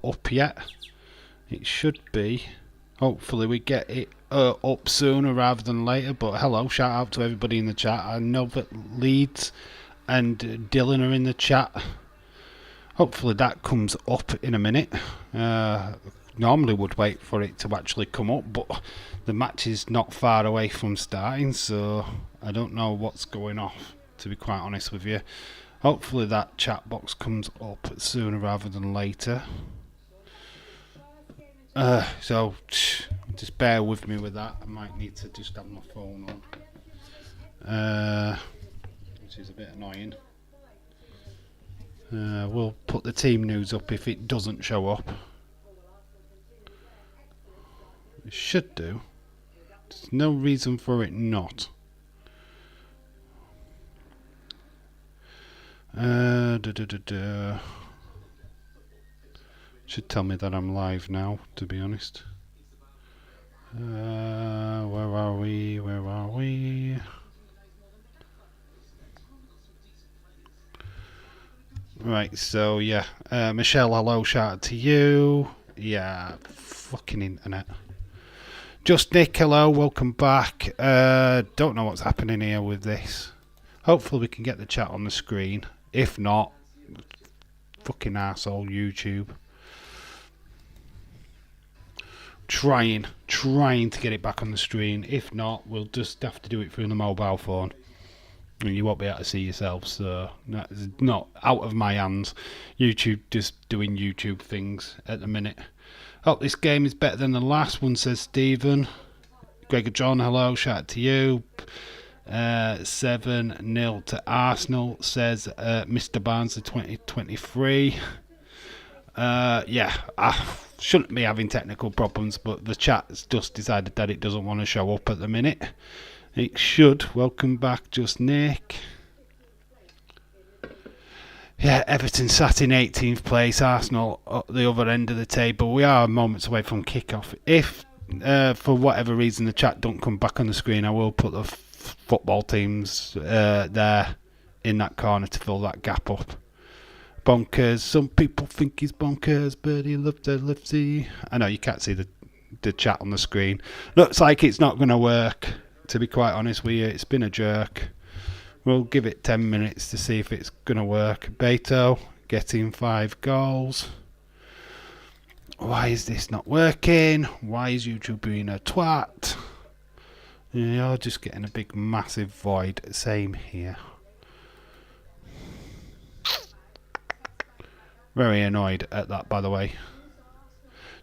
up yet. It should be. Hopefully we get it up sooner rather than later. But hello, shout out to everybody in the chat. I know that Leeds and Dylan are in the chat. Hopefully that comes up in a minute. Normally would wait for it to actually come up, but the match is not far away from starting, so I don't know what's going off, to be quite honest with you. Hopefully that chat box comes up sooner rather than later. So just bear with me with that. I might need to just have my phone on, which is a bit annoying. We'll put the team news up if it doesn't show up. It should do. There's no reason for it not. Should tell me that I'm live now, to be honest. Where are we? Where are we? Right, so yeah. Michelle, hello, shout out to you. Yeah, fucking internet. Just Nick, hello, welcome back. Don't know what's happening here with this. Hopefully we can get the chat on the screen. If not, fucking arsehole YouTube. Trying to get it back on the screen. If not, we'll just have to do it through the mobile phone. And you won't be able to see yourself, so that's not out of my hands. YouTube just doing YouTube things at the minute. Hope this game is better than the last one, says Stephen. Gregor John, hello, shout out to you. 7-0 to Arsenal, says Mr. Barnes, the 2023. Yeah, I shouldn't be having technical problems, but the chat's just decided that it doesn't want to show up at the minute. It should. Welcome back, Just Nick. Yeah, Everton sat in 18th place, Arsenal at the other end of the table. We are moments away from kick-off. If, for whatever reason, the chat don't come back on the screen, I will put the football teams there in that corner to fill that gap up. Bonkers. Some people think he's bonkers, but he loves the lifty. I know you can't see the chat on the screen. Looks like it's not going to work, to be quite honest with you. It's been a jerk. We'll give it 10 minutes to see if it's going to work. Beto getting 5 goals. Why is this not working? Why is YouTube being a twat? You're just getting a big massive void. Same here. Very annoyed at that, by the way.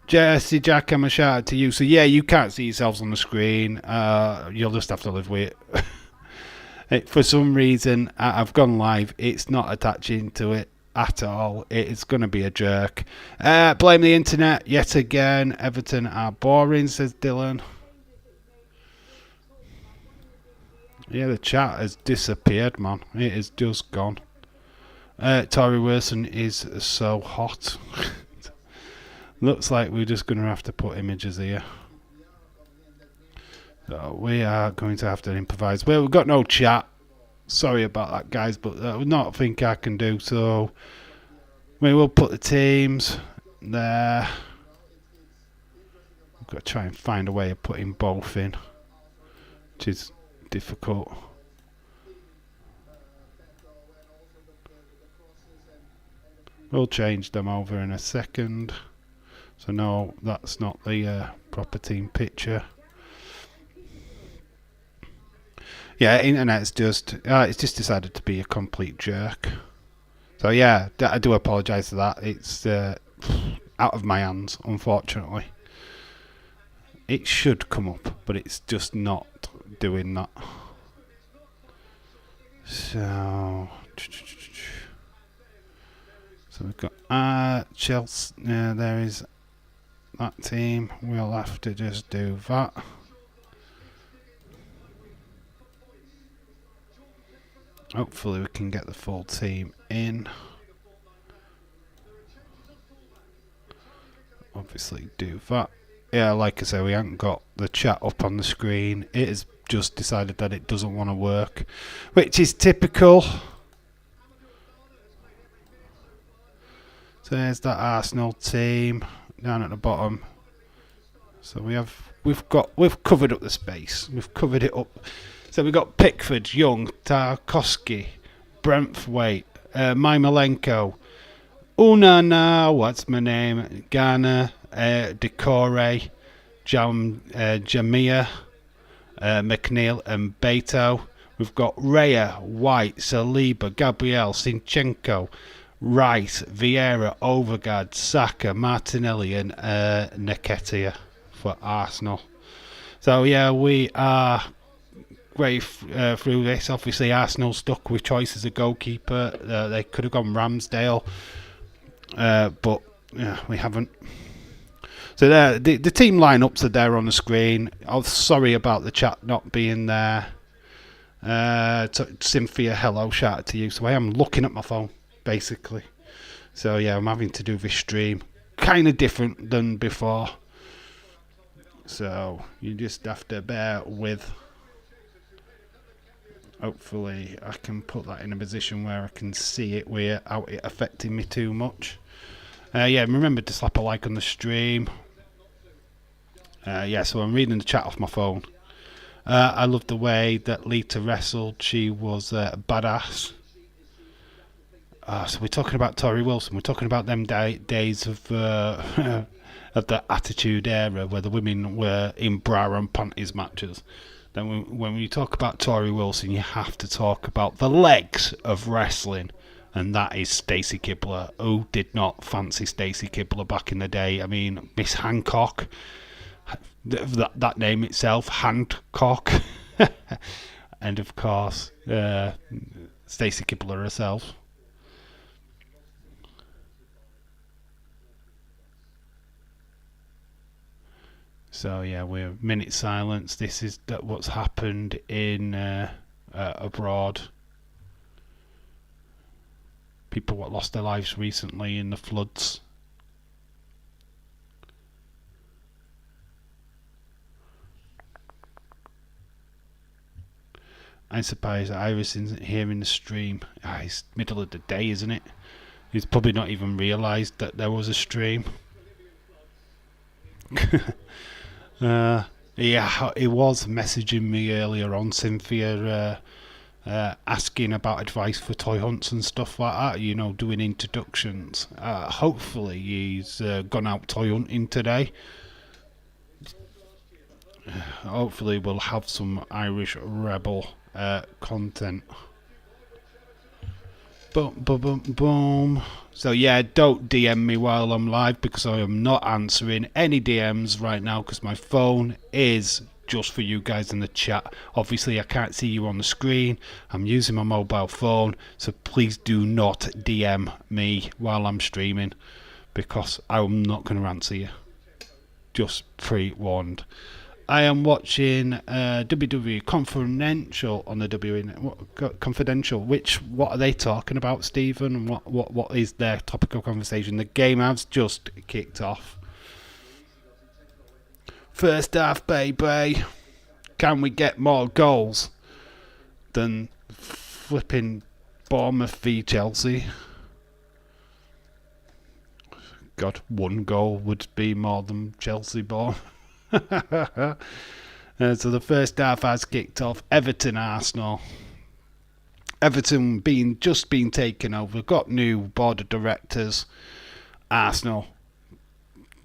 Jesse Jack, I'm a shout out to you. So yeah, you can't see yourselves on the screen. You'll just have to live with it. For some reason, I've gone live. It's not attaching to it at all. It's going to be a jerk. Blame the internet yet again. Everton are boring, says Dylan. Yeah, the chat has disappeared, man. It is just gone. Tory Wilson is so hot. Looks like we're just going to have to put images here. So we are going to have to improvise. Well, we've got no chat. Sorry about that, guys, but that would not think I can do. So we will put the teams there. We've got to try and find a way of putting both in, which is difficult. We'll change them over in a second. So no, that's not the proper team picture. Yeah, internet's just it's just decided to be a complete jerk. So yeah, I do apologise for that. It's out of my hands, unfortunately. It should come up, but it's just not doing that. So we've got Chelsea. There is that team. We'll have to just do that. Hopefully we can get the full team in. Obviously do that. Yeah, like I say, we haven't got the chat up on the screen. It has just decided that it doesn't want to work, which is typical. So there's that Arsenal team down at the bottom. So we've covered up the space. We've covered it up. So we've got Pickford, Young, Tarkowski, Brentthwaite, Mymolenko, Unana, what's my name? Ghana, Decore, Jamia, McNeil, and Beto. We've got Raya, White, Saliba, Gabriel, Sinchenko, Rice, Vieira, Overgaard, Saka, Martinelli, and Nketiah for Arsenal. So yeah, we are way through this. Obviously, Arsenal stuck with choice as a goalkeeper. They could have gone Ramsdale, but yeah, we haven't. So there, the team lineups are there on the screen. I'm sorry about the chat not being there. Cynthia, hello, shout out to you. So I am looking at my phone, basically. So yeah, I'm having to do this stream. Kind of different than before. So you just have to bear with. Hopefully I can put that in a position where I can see it without it affecting me too much. Yeah, remember to slap a like on the stream. Yeah, so I'm reading the chat off my phone. I love the way that Lita wrestled. She was a badass. So we're talking about Tori Wilson. We're talking about them days of of the Attitude Era where the women were in bra and panties matches. Then when we talk about Tori Wilson, you have to talk about the legs of wrestling, and that is Stacey Kibler. Who did not fancy Stacey Kibler back in the day? I mean, Miss Hancock, that name itself, Hancock, and of course Stacey Kibler herself. So yeah, we're a minute silence. This is what's happened in abroad. People what lost their lives recently in the floods. I'm surprised that Iris isn't here in the stream. It's middle of the day, isn't it? He's probably not even realised that there was a stream. Yeah, he was messaging me earlier on, Cynthia, asking about advice for toy hunts and stuff like that, you know, doing introductions. Hopefully he's gone out toy hunting today. Hopefully we'll have some Irish Rebel content. Boom, boom, boom, boom. So yeah, don't DM me while I'm live because I am not answering any DMs right now because my phone is just for you guys in the chat. Obviously, I can't see you on the screen. I'm using my mobile phone, so please do not DM me while I'm streaming because I'm not going to answer you. Just pre-warned. I am watching WWE Confidential on the WWE Confidential. What are they talking about, Stephen? What is their topic of conversation? The game has just kicked off. First half, baby. Can we get more goals than flipping Bournemouth v Chelsea? God, one goal would be more than Chelsea Bournemouth. So the first half has kicked off. Everton, Arsenal. Everton being taken over. Got new board of directors. Arsenal.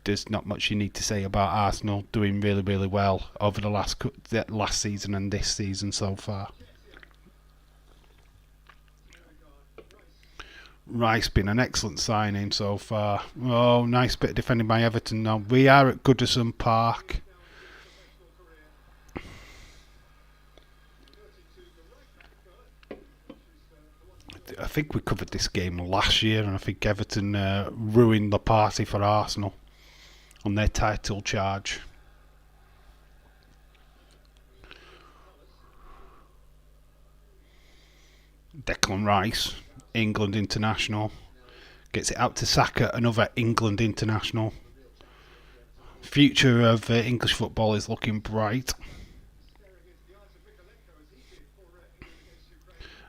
There's not much you need to say about Arsenal. Doing really, really well over the last season and this season so far. Rice been an excellent signing so far. Oh, nice bit of defending by Everton now. We are at Goodison Park. I think we covered this game last year, and I think Everton ruined the party for Arsenal on their title charge. Declan Rice, England international, gets it out to Saka, another England international. Future of English football is looking bright.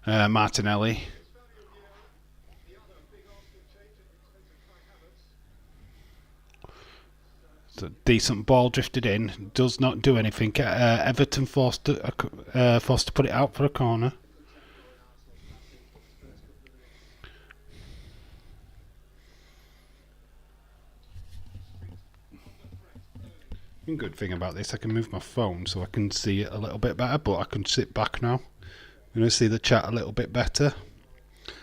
Martinelli. Decent ball drifted in. Does not do anything. Everton forced to put it out for a corner. One good thing about this, I can move my phone so I can see it a little bit better, but I can sit back now. I'm going to see the chat a little bit better.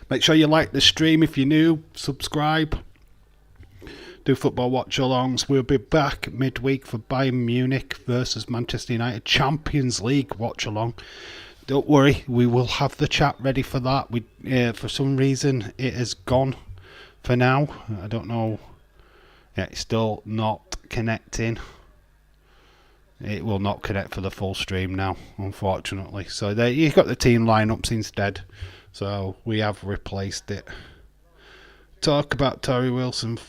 Make sure you like the stream if you're new. Subscribe. Do football watch-alongs. We'll be back midweek for Bayern Munich versus Manchester United Champions League watch-along. Don't worry, we will have the chat ready for that. For some reason, it has gone for now. I don't know. Yeah, it's still not connecting. It will not connect for the full stream now, unfortunately. So there, you've got the team lineups instead. So we have replaced it. Talk about Tory Wilson.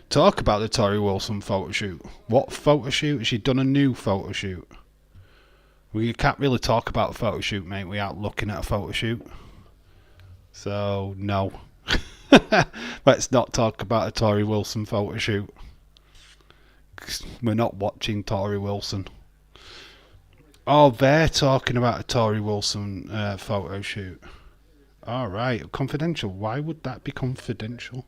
Talk about the Tory Wilson photo shoot. What photo shoot? Has she done a new photo shoot? We can't really talk about a photo shoot, mate, without looking at a photo shoot. So, no. Let's not talk about a Tory Wilson photo shoot. We're not watching Tory Wilson. Oh, they're talking about a Tory Wilson photo shoot. Alright, confidential. Why would that be confidential?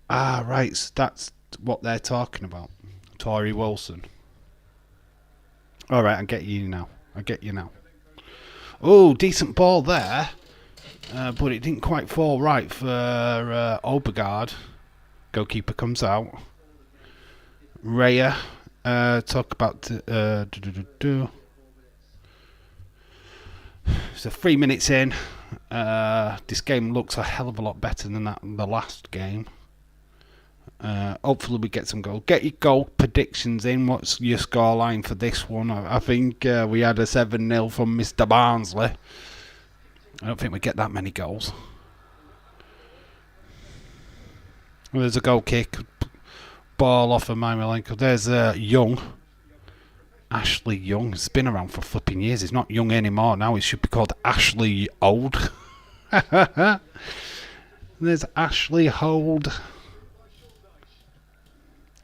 Ah, right, so that's what they're talking about. Tory Wilson. Alright, I get you now. Oh, decent ball there. But it didn't quite fall right for Obergaard. Goalkeeper comes out. Raya. Talk about... So 3 minutes in. This game looks a hell of a lot better than the last game. Hopefully we get some goals. Get your goal predictions in. What's your scoreline for this one? I think we had a 7-0 from Mr. Barnsley. I don't think we get that many goals. Well, there's a goal kick. Ball off of Mymalenko. There's Young. Ashley Young. He's been around for flipping years. He's not young anymore now. He should be called Ashley Old. There's Ashley Hold.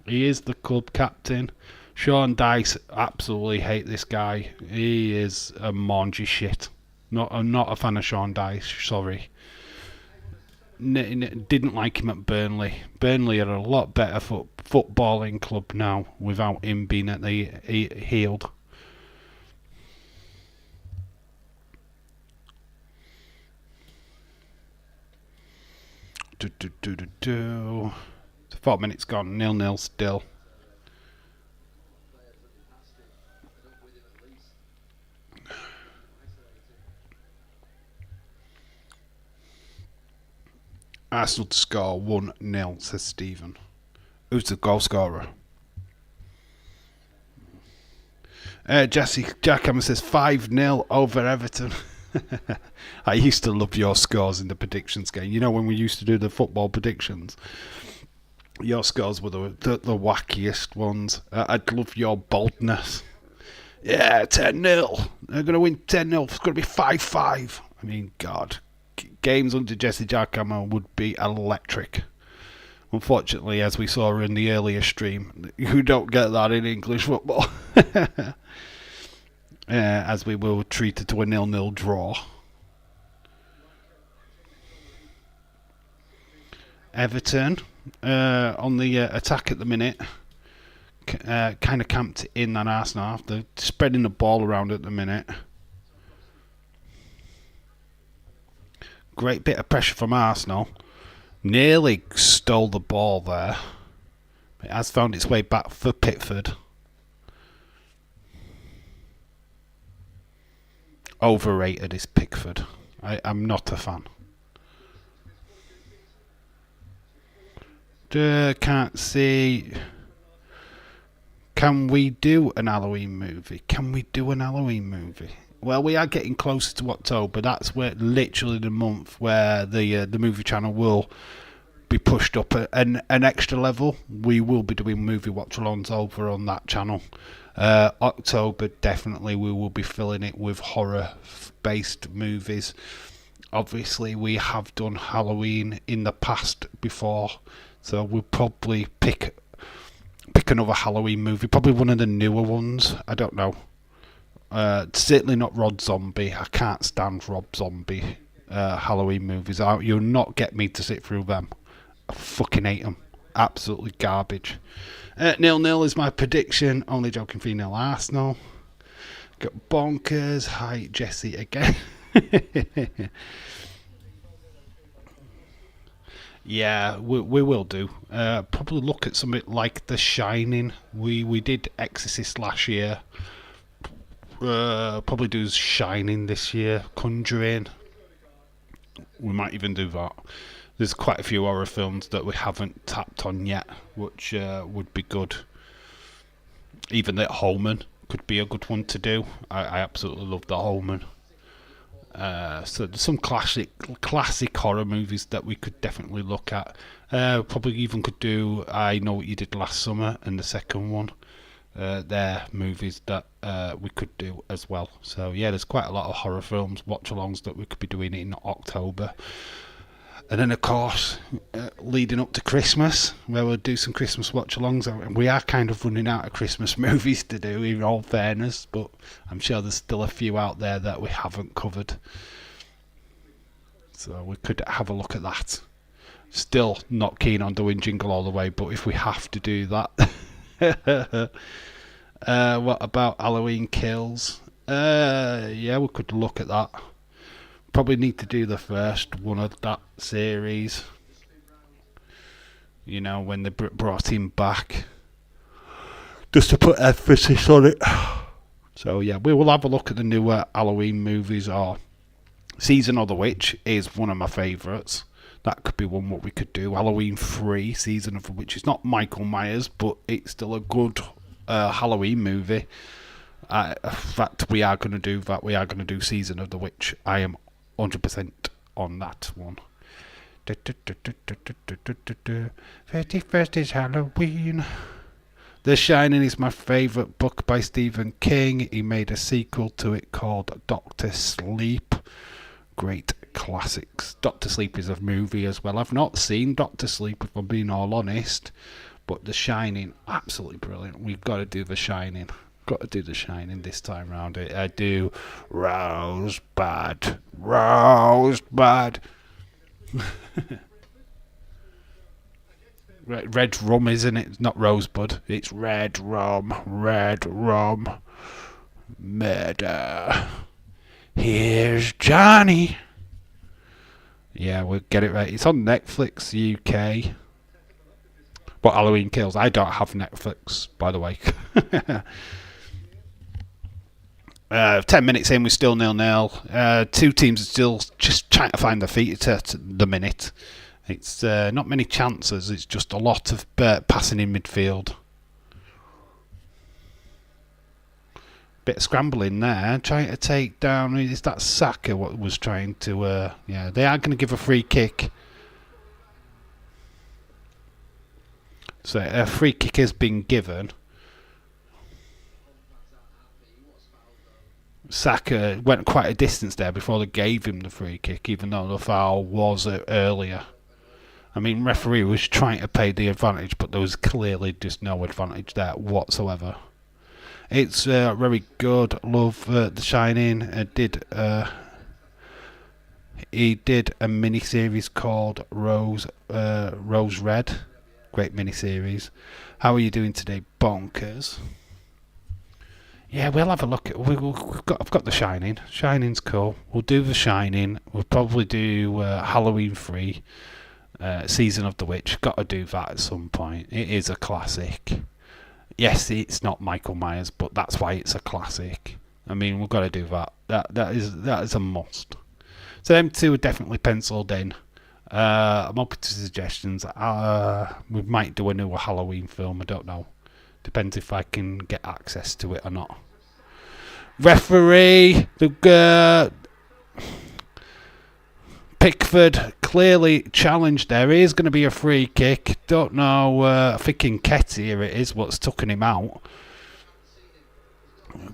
He is the club captain. Sean Dice, absolutely hate this guy. He is a mangy shit. I'm not a fan of Sean Dice, sorry. Didn't like him at Burnley. Burnley are a lot better footballing club now without him being at the healed. So 4 minutes gone, 0-0 still. Arsenal to score 1-0, says Stephen. Who's the goal scorer? Jesse Jackhammer says 5-0 over Everton. I used to love your scores in the predictions game. You know when we used to do the football predictions? Your scores were the wackiest ones. I'd love your boldness. Yeah, 10-0. They're going to win 10-0. It's going to be 5-5. I mean, God. Games under Jesse Jackhammer would be electric. Unfortunately, as we saw in the earlier stream, you don't get that in English football. As we were treated to a 0-0 draw. Everton on the attack at the minute. Kind of camped in than Arsenal. They're spreading the ball around at the minute. Great bit of pressure from Arsenal. Nearly stole the ball there. It has found its way back for Pickford. Overrated is Pickford. I'm not a fan. Can't see. Can we do an Halloween movie? Well, we are getting closer to October. That's where literally the month where the movie channel will be pushed up an extra level. We will be doing movie watch-alongs over on that channel. October, definitely, we will be filling it with horror-based movies. Obviously, we have done Halloween in the past before, so we'll probably pick Pick another Halloween movie, probably one of the newer ones. I don't know. Certainly not Rob Zombie. I can't stand Rob Zombie Halloween movies. You'll not get me to sit through them. I fucking hate them. Absolutely garbage. 0-0 is my prediction. Only joking, 3-0 Arsenal. Got bonkers. Hi, Jesse again. Yeah, we will do. Probably look at something like The Shining. We did Exorcist last year. Probably do Shining this year. Conjuring. We might even do that. There's quite a few horror films that we haven't tapped on yet, which would be good. Even The Omen could be a good one to do. I absolutely love The Omen. So there's some classic horror movies that we could definitely look at. Probably even could do I Know What You Did Last Summer and the second one. They're movies that we could do as well. So yeah, there's quite a lot of horror films, watch-alongs that we could be doing in October. And then of course, leading up to Christmas, where we'll do some Christmas watch-alongs. And we are kind of running out of Christmas movies to do, in all fairness, but I'm sure there's still a few out there that we haven't covered. So we could have a look at that. Still not keen on doing Jingle All the Way, but if we have to do that. What about Halloween Kills? Yeah, we could look at that. Probably need to do the first one of that series. You know, when they brought him back. Just to put emphasis on it. So yeah, we will have a look at the newer Halloween movies. Or Season of the Witch is one of my favourites. That could be one what we could do. Halloween 3, Season of the Witch. It's not Michael Myers, but it's still a good Halloween movie. In fact, we are going to do that. We are going to do Season of the Witch. I am 100% on that one. 31st is Halloween. The Shining is my favourite book by Stephen King. He made a sequel to it called Doctor Sleep. Great classics. Doctor Sleep is a movie as well. I've not seen Doctor Sleep, if I'm being all honest, but The Shining, absolutely brilliant. We've got to do The Shining. Got to do The Shining this time round. I do. Rosebud. Red rum, isn't it? It's not Rosebud. It's red rum. Murder. Here's Johnny. Yeah, we'll get it right. It's on Netflix UK. But Halloween Kills. I don't have Netflix, by the way. 10 minutes in, we're still 0-0. Two teams are still just trying to find their feet at the minute. It's not many chances. It's just a lot of passing in midfield. Bit of scrambling there, trying to take down. Is that Saka? What was trying to? Yeah, they are going to give a free kick. So a free kick has been given. Saka went quite a distance there before they gave him the free kick, even though the foul was earlier. I mean, referee was trying to play the advantage, but there was clearly just no advantage there whatsoever. It's very good. Love The Shining. He did a mini-series called Rose Red. Great mini-series. How are you doing today, bonkers? Yeah, we'll have a look at. I've got The Shining. Shining's cool. We'll do The Shining. We'll probably do Halloween 3, Season of the Witch. Got to do that at some point. It is a classic. Yes, it's not Michael Myers, but that's why it's a classic. I mean, we've got to do that. That is a must. So them two are definitely penciled in. I'm open to suggestions. We might do a new Halloween film. I don't know. Depends if I can get access to it or not. Referee, Pickford clearly challenged. There is going to be a free kick. Don't know. I think Nketiah it is what's tucking him out.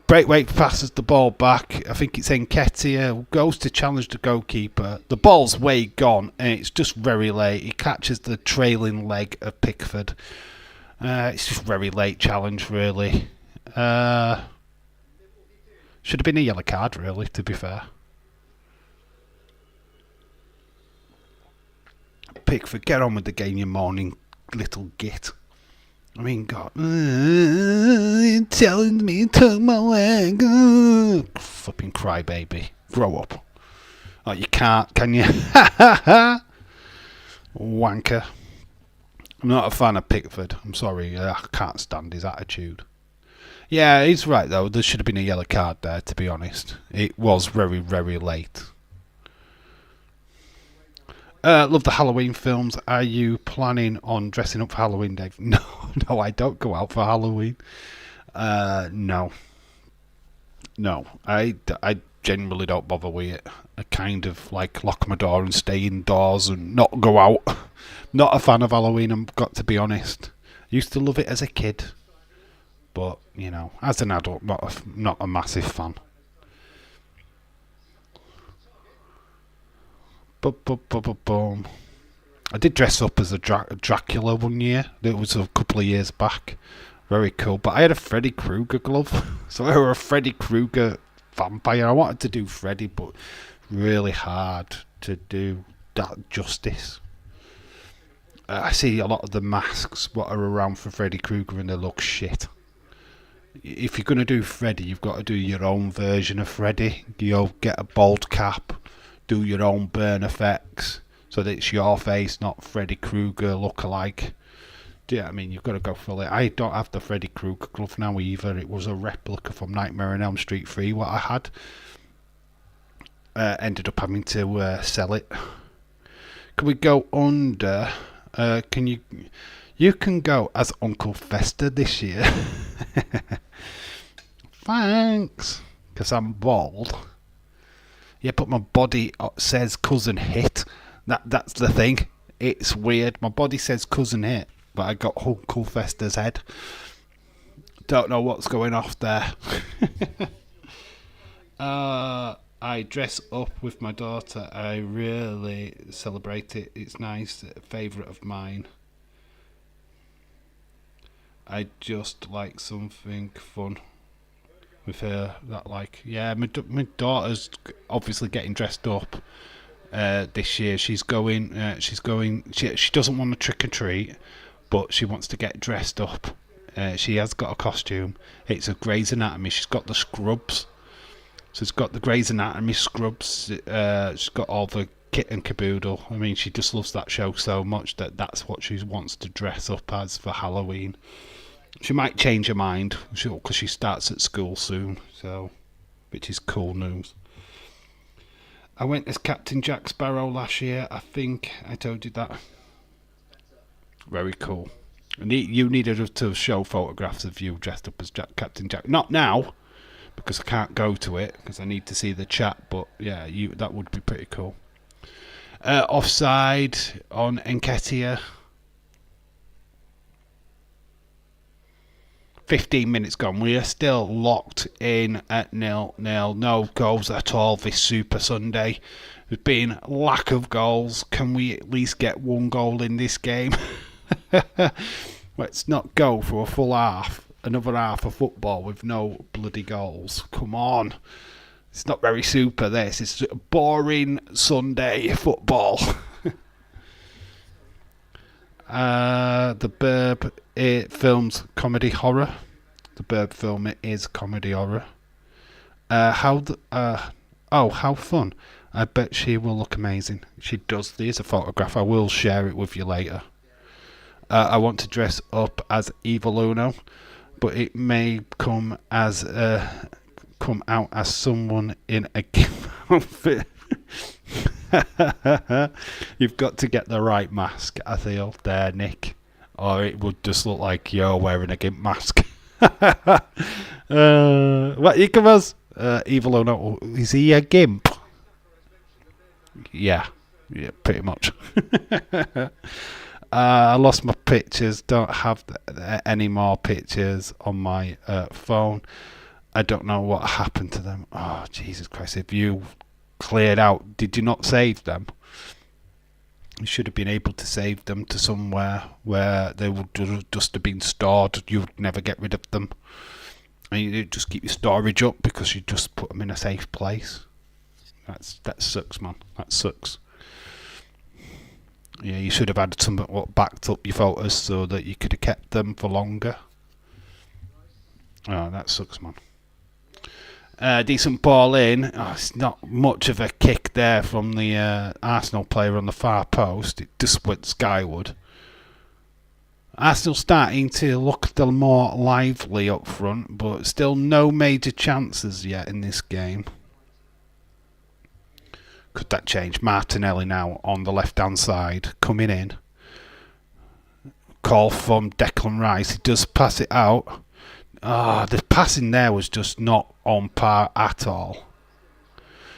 Braithwaite passes the ball back. I think it's Nketiah goes to challenge the goalkeeper. The ball's way gone and it's just very late. He catches the trailing leg of Pickford. It's just very late challenge, really. Uh, should have been a yellow card, really, to be fair. Pickford, get on with the game, you morning little git. I mean, God. You're telling me to take my leg. Flipping crybaby. Grow up. Oh, you can't, can you? Wanker. I'm not a fan of Pickford. I'm sorry. I can't stand his attitude. Yeah, he's right, though. There should have been a yellow card there, to be honest. It was very, very late. Love the Halloween films. Are you planning on dressing up for Halloween, Dave? No, no, I don't go out for Halloween. No. No, I generally don't bother with it. I kind of like lock my door and stay indoors and not go out. Not a fan of Halloween, I've got to be honest. Used to love it as a kid, but, you know, as an adult, not a massive fan. Boom. I did dress up as a Dracula one year. It was a couple of years back. Very cool. But I had a Freddy Krueger glove. So I were a Freddy Krueger vampire. I wanted to do Freddy, but really hard to do that justice. I see a lot of the masks what are around for Freddy Krueger and they look shit. If you're going to do Freddy, you've got to do your own version of Freddy. You'll get a bald cap, do your own burn effects, so that it's your face, not Freddy Krueger look-alike. Yeah, I mean, you've got to go for it. I don't have the Freddy Krueger glove now either. It was a replica from Nightmare on Elm Street 3, what I had. Ended up having to sell it. Can we go under? Can you? You can go as Uncle Fester this year. Thanks, because I'm bald. Yeah, but my body says cousin hit. That's the thing. It's weird. My body says cousin hit, but I got Uncle Fester's head. Don't know what's going off there. I dress up with my daughter. I really celebrate it. It's nice. A favourite of mine. I just like something fun with her. That my daughter's obviously getting dressed up this year. She's going. She doesn't want to trick or treat, but she wants to get dressed up. She has got a costume. It's a Grey's Anatomy. She's got the scrubs. So it's got the Grey's Anatomy scrubs. She's got all the kit and caboodle. I mean, she just loves that show so much that's what she wants to dress up as for Halloween. She might change her mind because she starts at school soon, so which is cool news. I went as Captain Jack Sparrow last year. I think I told you that. Very cool. And you needed to show photographs of you dressed up as Captain Jack. Not now, because I can't go to it because I need to see the chat. But yeah, that would be pretty cool. Offside on Nketiah. 15 minutes gone. We are still locked in at 0-0. No goals at all this Super Sunday. There's been lack of goals. Can we at least get one goal in this game? Let's not go for a full half. Another half of football with no bloody goals. Come on. It's not very super, this. It's a boring Sunday football. The Burb, it films comedy horror. The Burb film, it is comedy horror. How fun. I bet she will look amazing. She does. There's a photograph. I will share it with you later. I want to dress up as Evil Uno, but it may come out as someone in a gimp outfit. You've got to get the right mask, I feel, there, Nick, or it would just look like you're wearing a gimp mask. What you come as? Evil Uno. Is he a gimp? Yeah, pretty much. I lost my pictures. Don't have any more pictures on my phone. I don't know what happened to them. Oh, Jesus Christ. If you cleared out, did you not save them? You should have been able to save them to somewhere where they would just have been stored. You would never get rid of them. And you just keep your storage up because you just put them in a safe place. That sucks, man. That sucks. Yeah, you should have had something what backed up your photos so that you could have kept them for longer. Oh, that sucks, man. Decent ball in. Oh, it's not much of a kick there from the Arsenal player on the far post. It just went skyward. Arsenal starting to look a little more lively up front, but still no major chances yet in this game. Could that change? Martinelli now on the left-hand side, coming in. Call from Declan Rice. He does pass it out. The passing there was just not on par at all.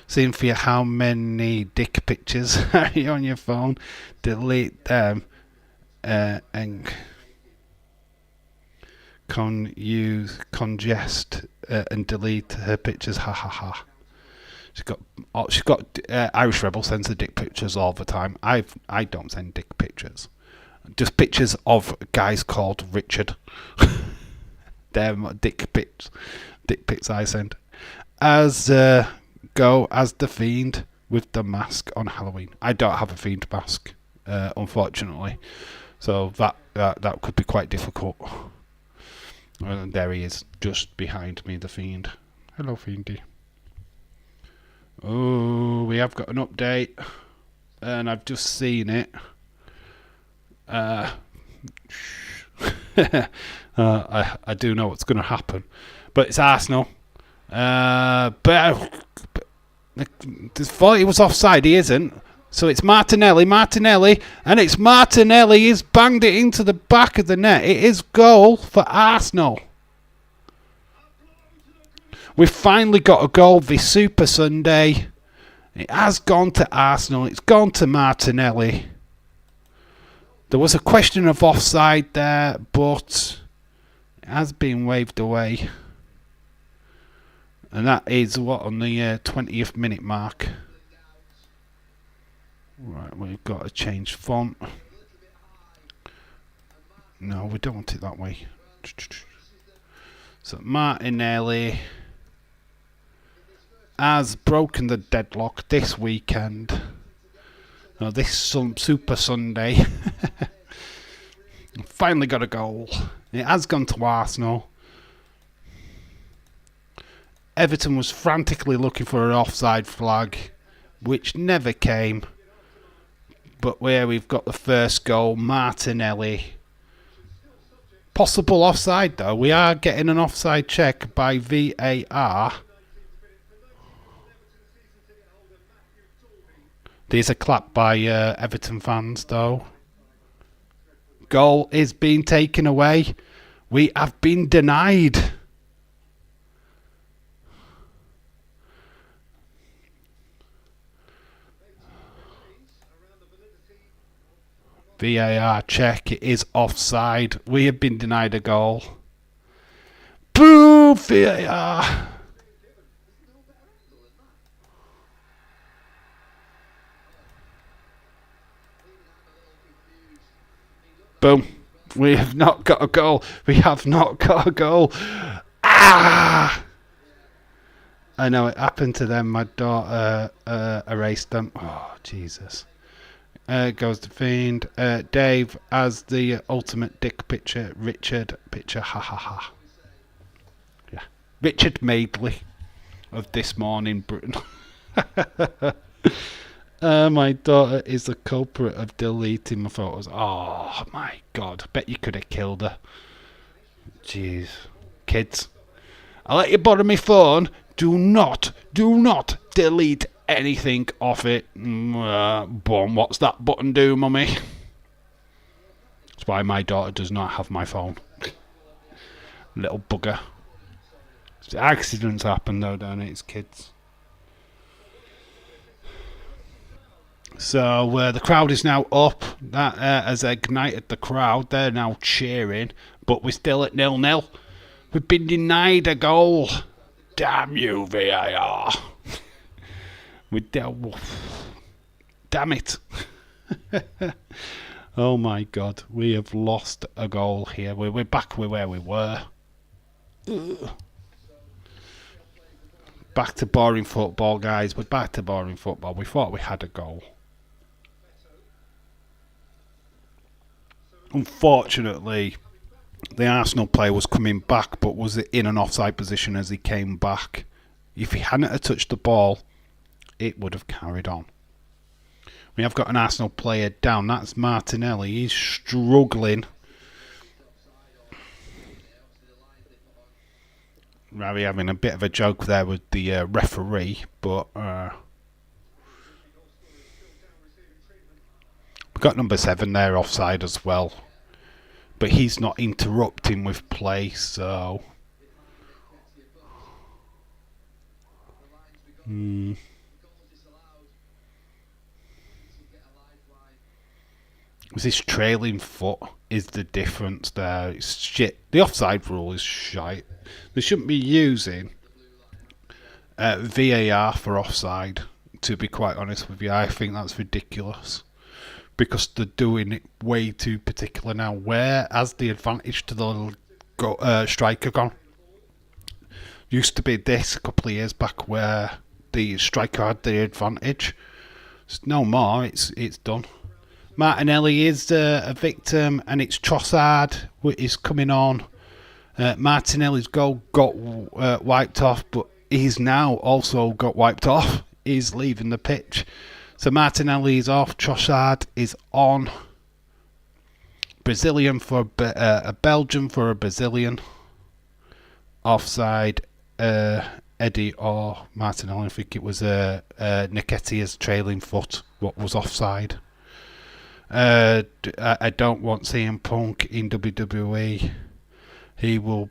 Seeing for you how many dick pictures are you on your phone. Delete them and congest and delete her pictures. Ha ha ha. She's got Irish Rebel sends her dick pictures all the time. I don't send dick pictures. Just pictures of guys called Richard. They're dick pics I send. As go as the Fiend with the mask on Halloween. I don't have a Fiend mask, unfortunately, so that could be quite difficult. There he is, just behind me, the Fiend. Hello, Fiendy. Oh, we have got an update, and I've just seen it. I do know what's going to happen, but it's Arsenal. But there's thought he was offside. He isn't. So it's Martinelli, and it's Martinelli. He's banged it into the back of the net. It is goal for Arsenal. We've finally got a goal this Super Sunday. It has gone to Arsenal. It's gone to Martinelli. There was a question of offside there, but it has been waved away. And that is what, on the 20th minute mark. Right, we've got to change font. No, we don't want it that way. So Martinelli has broken the deadlock this weekend. No, this Super Sunday. Finally got a goal. It has gone to Arsenal. Everton was frantically looking for an offside flag, which never came. But where we've got the first goal, Martinelli. Possible offside though. We are getting an offside check by VAR. There's a clap by Everton fans though. Goal is being taken away. We have been denied. VAR check. It is offside. We have been denied a goal. Boo! VAR. Boom. We have not got a goal. We have not got a goal. Ah! I know it happened to them. My daughter erased them. Oh, Jesus. Goes to Fiend. Dave as the ultimate dick picture. Richard picture. Ha ha ha. Yeah. Richard Madeley of This Morning Britain. My daughter is the culprit of deleting my photos. Oh my God. Bet you could have killed her. Jeez. Kids. I'll let you borrow my phone. Do not delete anything off it. Boom. What's that button do, mummy? That's why my daughter does not have my phone. Little bugger. Accidents happen though, don't it? It's kids. So the crowd is now up. That has ignited the crowd. They're now cheering. But we're still at 0-0. We've been denied a goal. Damn you, VAR. Damn it. Oh my God, we have lost a goal here. We're back with where we were. Ugh. Back to boring football, guys. We're back to boring football. We thought we had a goal. Unfortunately, the Arsenal player was coming back, but was in an offside position as he came back. If he hadn't have touched the ball, it would have carried on. We have got an Arsenal player down. That's Martinelli. He's struggling. Ravi having a bit of a joke there with the referee, but we've got number 7 there offside as well. But he's not interrupting with play, so... This trailing foot is the difference there. It's shit. The offside rule is shite. They shouldn't be using VAR for offside, to be quite honest with you. I think that's ridiculous. Because they're doing it way too particular now. Where has the advantage to the striker gone? Used to be this a couple of years back where the striker had the advantage. It's no more. It's done. Martinelli is a victim, and it's Trossard is coming on. Martinelli's goal got wiped off, but he's now also got wiped off. He's leaving the pitch. So Martinelli is off. Trossard is on. Brazilian for a Belgian for a Brazilian. Offside. Eddie or Martinelli. I think it was Nketiah's trailing foot. What was offside? I don't want CM Punk in WWE. He will.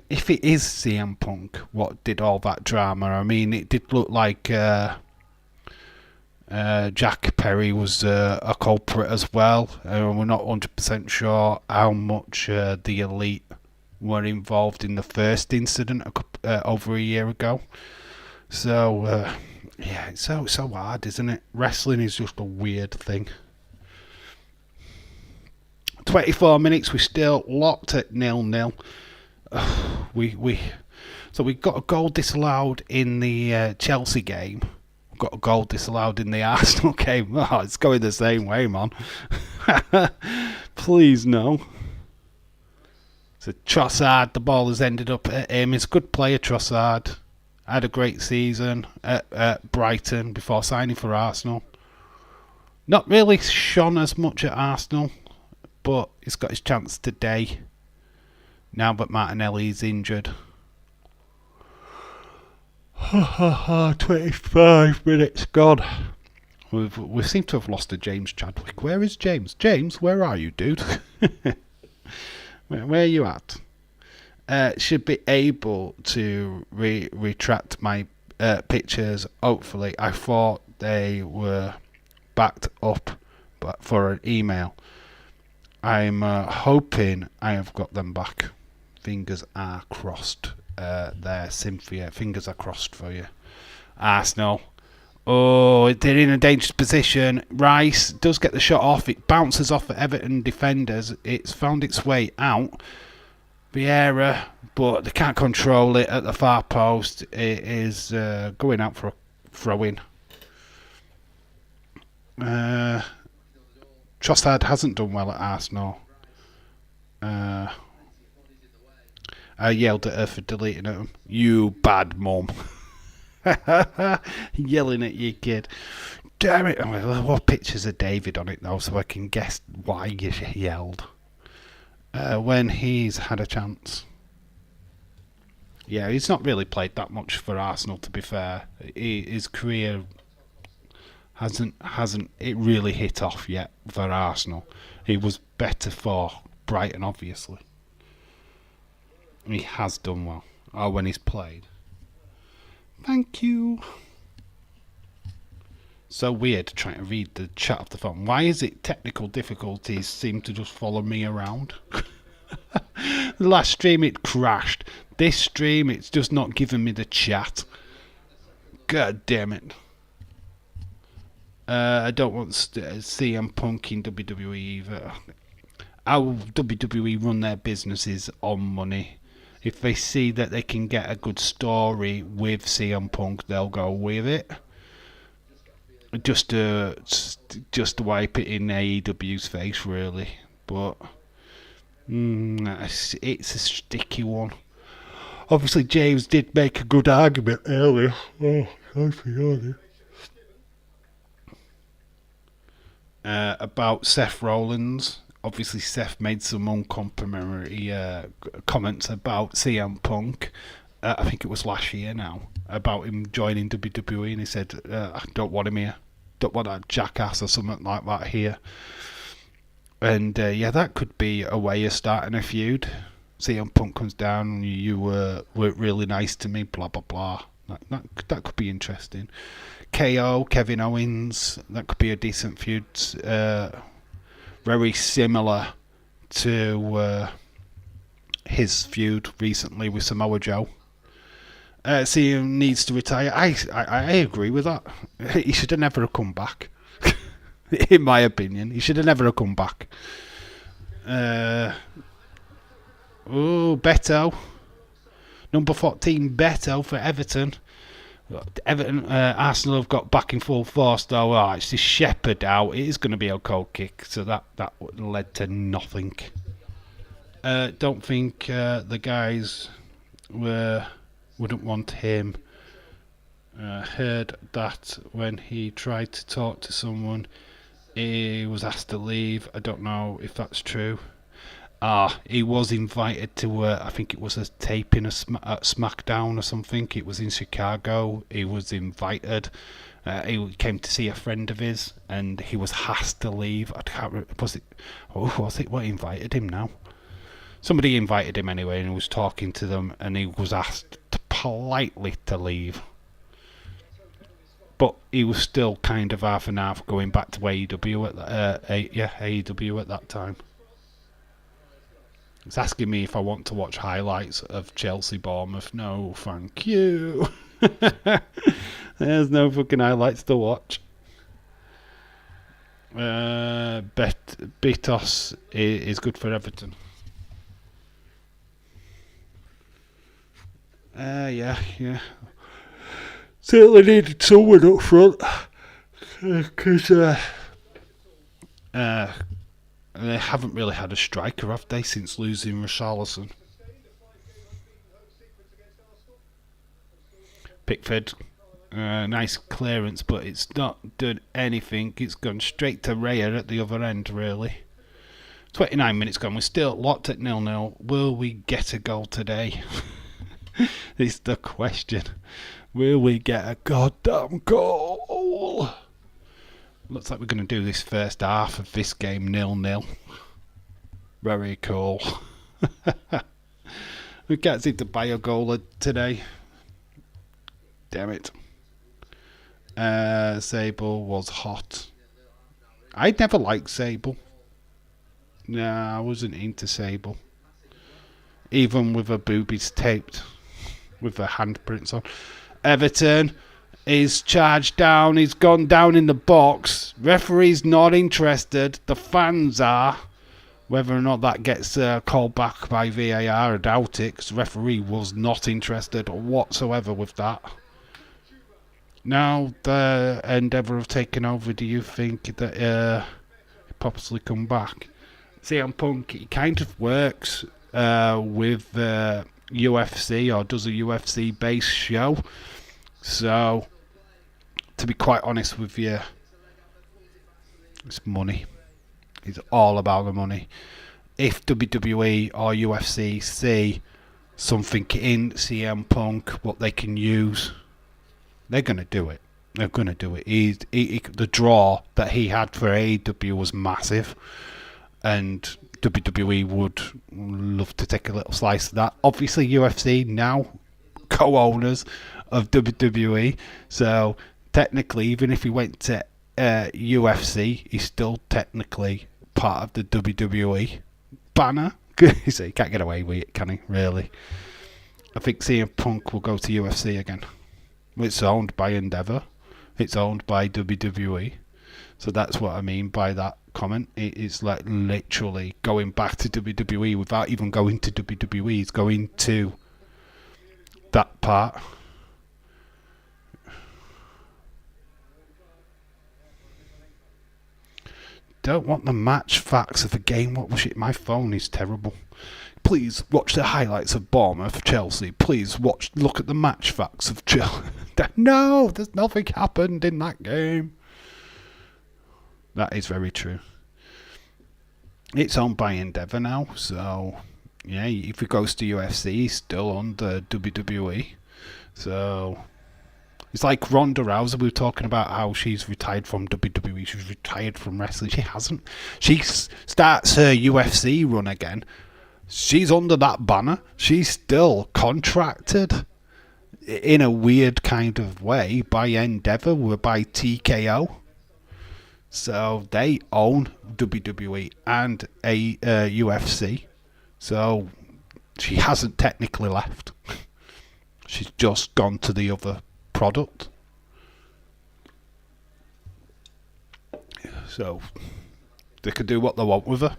If it is CM Punk, what did all that drama? I mean, it did look like Jack Perry was a culprit as well. We're not 100% sure how much the Elite were involved in the first incident over a year ago. So, yeah, it's so hard, isn't it? Wrestling is just a weird thing. 24 minutes, we're still locked at 0-0. So we got a goal disallowed in the Chelsea game. We've got a goal disallowed in the Arsenal game. Oh, it's going the same way, man. Please no. So Trossard, the ball has ended up at him. He's a good player, Trossard. Had a great season at Brighton before signing for Arsenal. Not really shone as much at Arsenal, but he's got his chance today. Now that Martinelli is injured. 25 minutes gone. We seem to have lost to James Chadwick. Where is James? James, where are you, dude? Where are you at? Should be able to retract my pictures. Hopefully, I thought they were backed up, but for an email. I'm hoping I have got them back. Fingers are crossed. There, Cynthia. Fingers are crossed for you. Arsenal. Oh, they're in a dangerous position. Rice does get the shot off. It bounces off at Everton defenders. It's found its way out. Vieira, but they can't control it at the far post. It is going out for a throw-in. Trossard hasn't done well at Arsenal. I yelled at her for deleting him. You bad mum. Yelling at you, kid. Damn it. What pictures of David on it, though, so I can guess why you yelled. When he's had a chance. Yeah, he's not really played that much for Arsenal, to be fair. His career hasn't it really hit off yet for Arsenal. He was better for Brighton, obviously. He has done well. Oh, when he's played. Thank you. So weird trying to read the chat off the phone. Why is it technical difficulties seem to just follow me around? The last stream it crashed. This stream it's just not giving me the chat. God damn it. I don't want CM Punk in WWE either. How WWE run their businesses on money. If they see that they can get a good story with CM Punk, they'll go with it. Just to wipe it in AEW's face, really. But it's a sticky one. Obviously, James did make a good argument earlier. Oh, about Seth Rollins. Obviously, Seth made some uncomplimentary comments about CM Punk. I think it was last year now, about him joining WWE, and he said, I don't want him here. Don't want that jackass or something like that here. And that could be a way of starting a feud. CM Punk comes down, and you were really nice to me, blah, blah, blah. That could be interesting. KO, Kevin Owens, that could be a decent feud. Very similar to his feud recently with Samoa Joe. CM needs to retire. I agree with that. He should have never come back. In my opinion, he should have never come back. Beto. Number 14, Beto for Everton. Arsenal have got back in full force though. It's this Shepherd out. It is going to be a cold kick, so that led to nothing. Don't think the guys wouldn't want him. Heard that when he tried to talk to someone, he was asked to leave. I don't know if that's true. He was invited to, I think it was a taping at SmackDown or something. It was in Chicago. He was invited. He came to see a friend of his, and he was asked to leave. I can't remember. Was it what invited him now? Somebody invited him anyway, and he was talking to them, and he was asked politely to leave. But he was still kind of half and half going back to AEW AEW at that time. It's asking me if I want to watch highlights of Chelsea Bournemouth. No, thank you. There's no fucking highlights to watch. Betos is good for Everton. Yeah. Certainly needed someone up front. Because they haven't really had a striker, have they, since losing Richarlison? Pickford, nice clearance, but it's not done anything. It's gone straight to Raya at the other end, really. 29 minutes gone. We're still locked at 0-0. Will we get a goal today? It's the question. Will we get a goddamn goal? Looks like we're going to do this first half of this game 0-0. Very cool. We can't seem to buy a goal today. Damn it. Sable was hot. I never liked Sable. Nah, I wasn't into Sable. Even with her boobies taped with her handprints on. Everton is charged down. He's gone down in the box. Referee's not interested. The fans are. Whether or not that gets called back by VAR, I doubt it, because the referee was not interested whatsoever with that. Now the Endeavour have taken over, do you think that he'll possibly come back? CM Punk, it kind of works with UFC, or does a UFC-based show. So, to be quite honest with you, it's money. It's all about the money. If WWE or UFC see something in CM Punk, what they can use, they're going to do it. They're going to do it. The draw that he had for AEW was massive, and WWE would love to take a little slice of that. Obviously, UFC now co-owners of WWE, so technically, even if he went to UFC, he's still technically part of the WWE banner. So he can't get away with it, can he? Really? I think CM Punk will go to UFC again. It's owned by Endeavour. It's owned by WWE. So that's what I mean by that comment. It is like literally going back to WWE without even going to WWE. It's going to that part. Don't want the match facts of the game. What was it? My phone is terrible. Please watch the highlights of Bournemouth, Chelsea. Please look at the match facts of Chelsea. No, there's nothing happened in that game. That is very true. It's owned by Endeavour now, so yeah, if it goes to UFC, it's still under WWE. So it's like Ronda Rousey. We were talking about how she's retired from WWE. She's retired from wrestling. She hasn't. She starts her UFC run again. She's under that banner. She's still contracted in a weird kind of way by Endeavour, by TKO. So they own WWE and a UFC. So she hasn't technically left. She's just gone to the other product. So they could do what they want with her.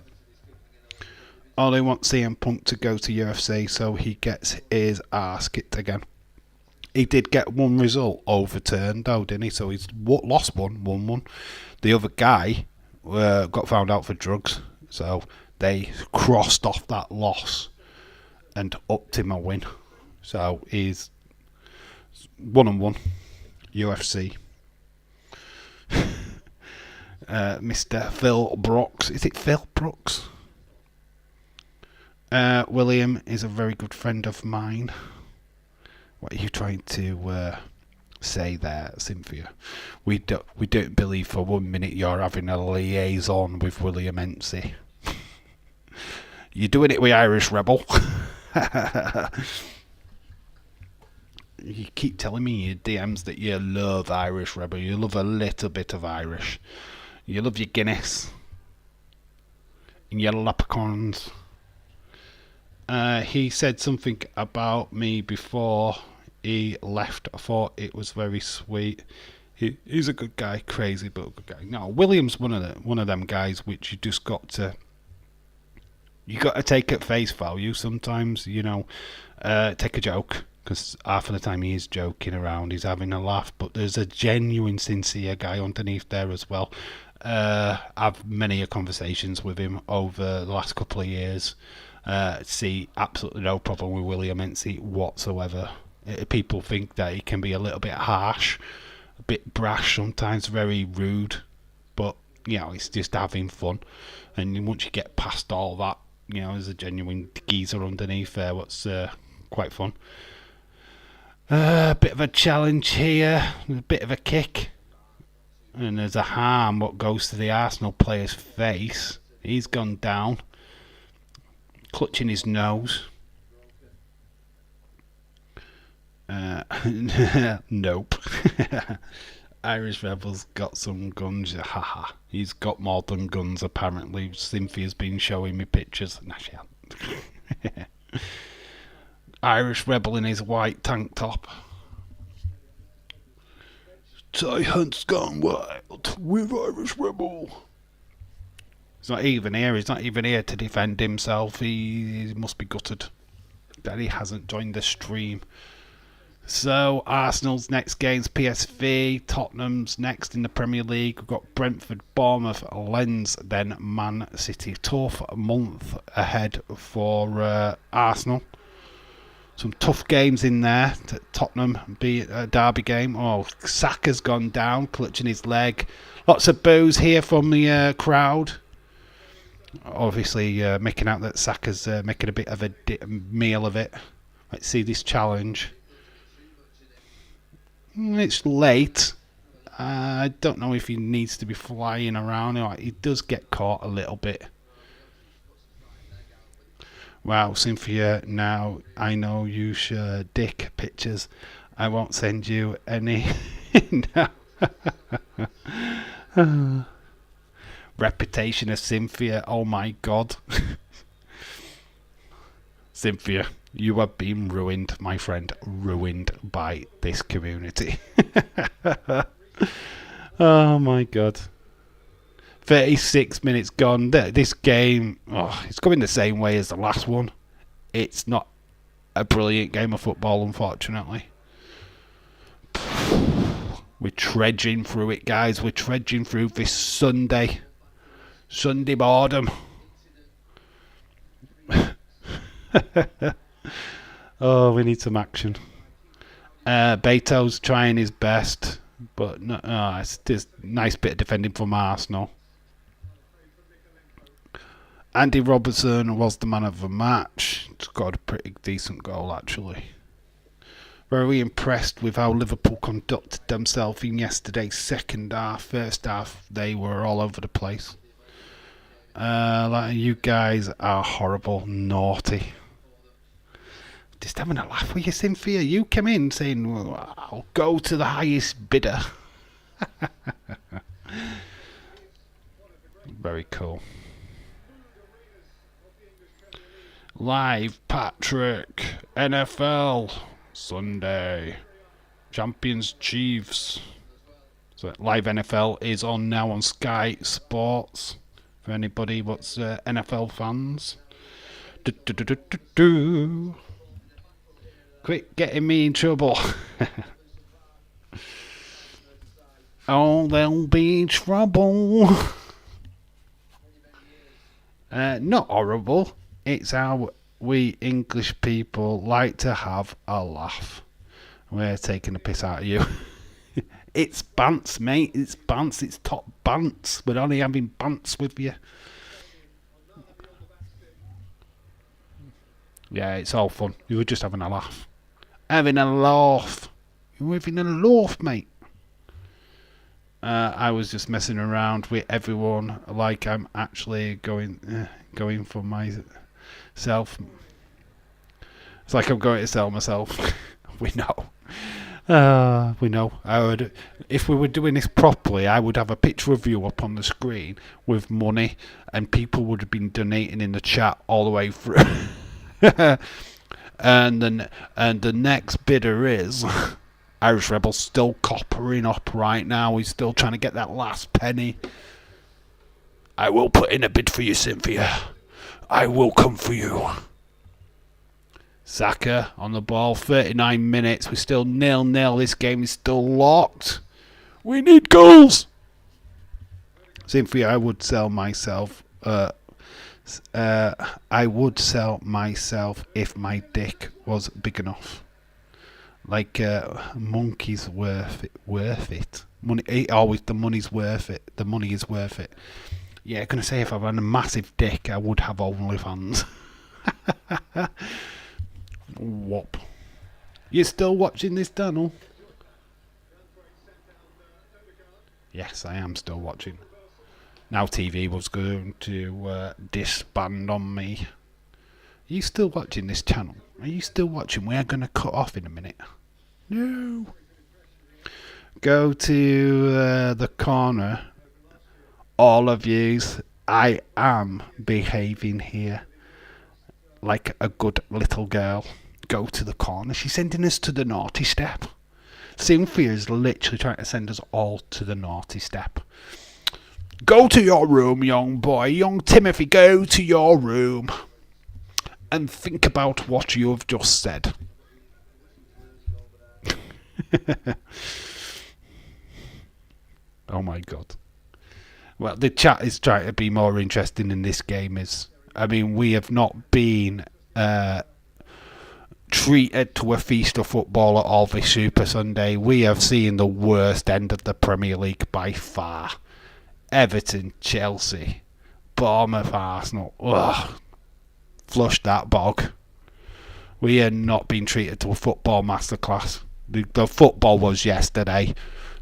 Or they want CM Punk to go to UFC so he gets his arse kicked again. He did get one result overturned though, didn't he? So he's lost one, won one. The other guy got found out for drugs. So they crossed off that loss and upped him a win. So he's 1-1 UFC. Mr. Phil Brooks. Is it Phil Brooks? William is a very good friend of mine. What are you trying to say there, Cynthia? We don't believe for 1 minute you're having a liaison with William Ency. You're doing it with Irish Rebel. You keep telling me in your DMs that you love Irish Rebel. You love a little bit of Irish. You love your Guinness and your leprechauns. He said something about me before he left. I thought it was very sweet. He's a good guy, crazy but a good guy. No, William's one of them guys which you just got to take at face value sometimes. You know, take a joke, because half of the time he is joking around, he's having a laugh, but there's a genuine, sincere guy underneath there as well. I've many conversations with him over the last couple of years. See absolutely no problem with William Ency whatsoever. People think that he can be a little bit harsh, a bit brash sometimes, very rude, but you know, it's just having fun. And once you get past all that, you know, there's a genuine geezer underneath there what's quite fun. A bit of a challenge here, a bit of a kick, and there's a harm what goes to the Arsenal player's face. He's gone down, clutching his nose. Nope. Irish Rebel's got some guns. Haha. He's got more than guns apparently. Cynthia's been showing me pictures. Nah, she hasn't. Irish Rebel in his white tank top. Tyrant's gone wild with Irish Rebel. He's not even here. He's not even here to defend himself. He must be gutted that he hasn't joined the stream. So Arsenal's next game's PSV. Tottenham's next in the Premier League. We've got Brentford, Bournemouth, Lens, then Man City. Tough month ahead for Arsenal. Some tough games in there. Tottenham beat a derby game. Oh, Saka's gone down, clutching his leg. Lots of boos here from the crowd. Obviously making out that Saka's making a bit of a meal of it. Let's see this challenge. It's late. I don't know if he needs to be flying around. He does get caught a little bit. Wow, Cynthia, now I know you share dick pictures. I won't send you any. No. Reputation of Cynthia, oh my god. Cynthia, you have been ruined, my friend. Ruined by this community. Oh my god. 36 minutes gone. This game, it's going the same way as the last one. It's not a brilliant game of football, unfortunately. We're trudging through it, guys. We're trudging through this Sunday boredom. Oh, we need some action. Beto's trying his best, but no, it's just a nice bit of defending from Arsenal. Andy Robertson was the man of the match. Scored a pretty decent goal, actually. Very impressed with how Liverpool conducted themselves in yesterday's second half. First half, they were all over the place. You guys are horrible, naughty. Just having a laugh with you, Cynthia. You came in saying, well, I'll go to the highest bidder. Very cool. Live, Patrick. NFL. Sunday. Champions Chiefs. So live NFL is on now on Sky Sports. For anybody what's NFL fans. Quit getting me in trouble. Oh, they'll be trouble. Not horrible. It's how we English people like to have a laugh. We're taking a piss out of you. It's bants, mate. It's bants. It's top bants. We're only having bants with you. Yeah, it's all fun. You were just having a laugh. Having a laugh. You were having a laugh, mate. I was just messing around with everyone like I'm actually going for myself. It's like I'm going to sell myself. We know. We know. If we were doing this properly, I would have a picture of you up on the screen with money, and people would have been donating in the chat all the way through. and the next bidder is Irish Rebel, still coppering up right now. He's still trying to get that last penny. I will put in a bid for you, Cynthia. I will come for you. Saka on the ball, 39 minutes. We're still 0-0. This game is still locked. We need goals. Cynthia, I would sell myself. I would sell myself if my dick was big enough. Like monkeys worth it. Money always, the money's worth it. The money is worth it. Yeah, gonna say if I had a massive dick, I would have OnlyFans. Whop. You still watching this, Daniel? Yes, I am still watching. Now TV was going to disband on me. Are you still watching this channel? Are you still watching? We are going to cut off in a minute. No. Go to the corner. All of yous. I am behaving here like a good little girl. Go to the corner. She's sending us to the naughty step. Cynthia is literally trying to send us all to the naughty step. Go to your room, young boy. Young Timothy, go to your room. And think about what you have just said. Oh my God. Well, the chat is trying to be more interesting than this game is. I mean, we have not been treated to a feast of football at all this Super Sunday. We have seen the worst end of the Premier League by far. Everton, Chelsea, Bournemouth, Arsenal. Ugh. Flush that bog. We are not being treated to a football masterclass. The football was yesterday.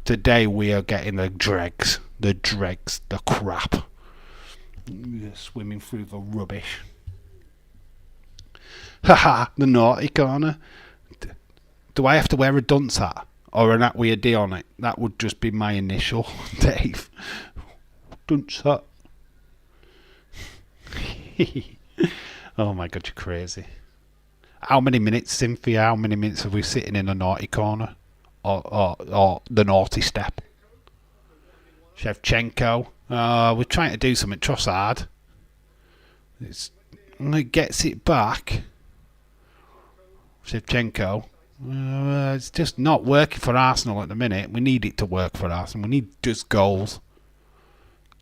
Today we are getting the dregs, the crap. Swimming through the rubbish. Haha, the naughty corner. Do I have to wear a dunce hat or an hat with a D on it? That would just be my initial, Dave. Dunce hat. Oh my God, you're crazy. How many minutes, Cynthia? How many minutes have we sitting in a naughty corner? Or the naughty step? Shevchenko. We're trying to do something. Trossard. It gets it back. Shevchenko. It's just not working for Arsenal at the minute. We need it to work for Arsenal. We need just goals.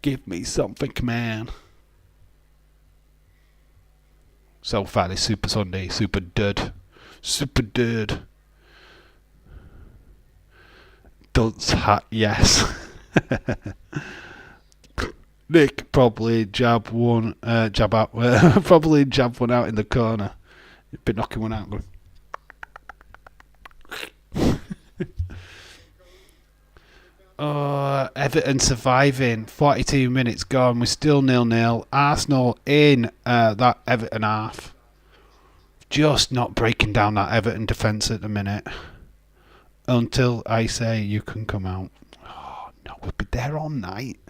Give me something, man. So far this Super Sunday, super dud. Super dud. Dunce hat, yes. Nick probably jab one out probably jab one out in the corner. Been knocking one out going. Everton surviving. 42 minutes gone. We're still 0-0. Arsenal in that Everton half. Just not breaking down that Everton defence at the minute. Until I say you can come out. Oh, no, we'll be there all night.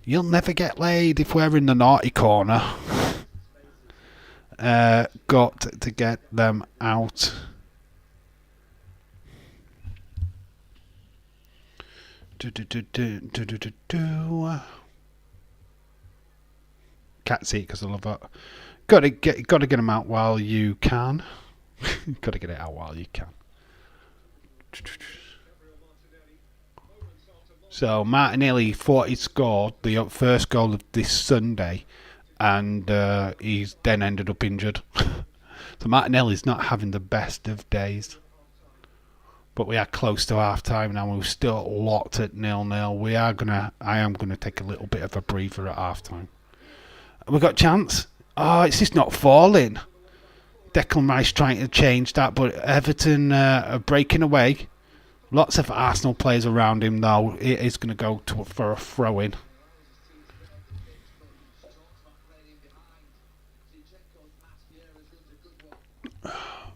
You'll never get laid if we're in the naughty corner. Got to get them out. Can't see it because I love it. Got to get them out while you can. Got to get it out while you can. So Martinelli thought he scored the first goal of this Sunday, and he's then ended up injured. So Martinelli's not having the best of days. But we are close to half time now. We're still locked at 0-0. I am gonna take a little bit of a breather at half time. We got a chance. Oh, it's just not falling. Declan Rice trying to change that, but Everton are breaking away. Lots of Arsenal players around him though. It is going to go for a throw-in.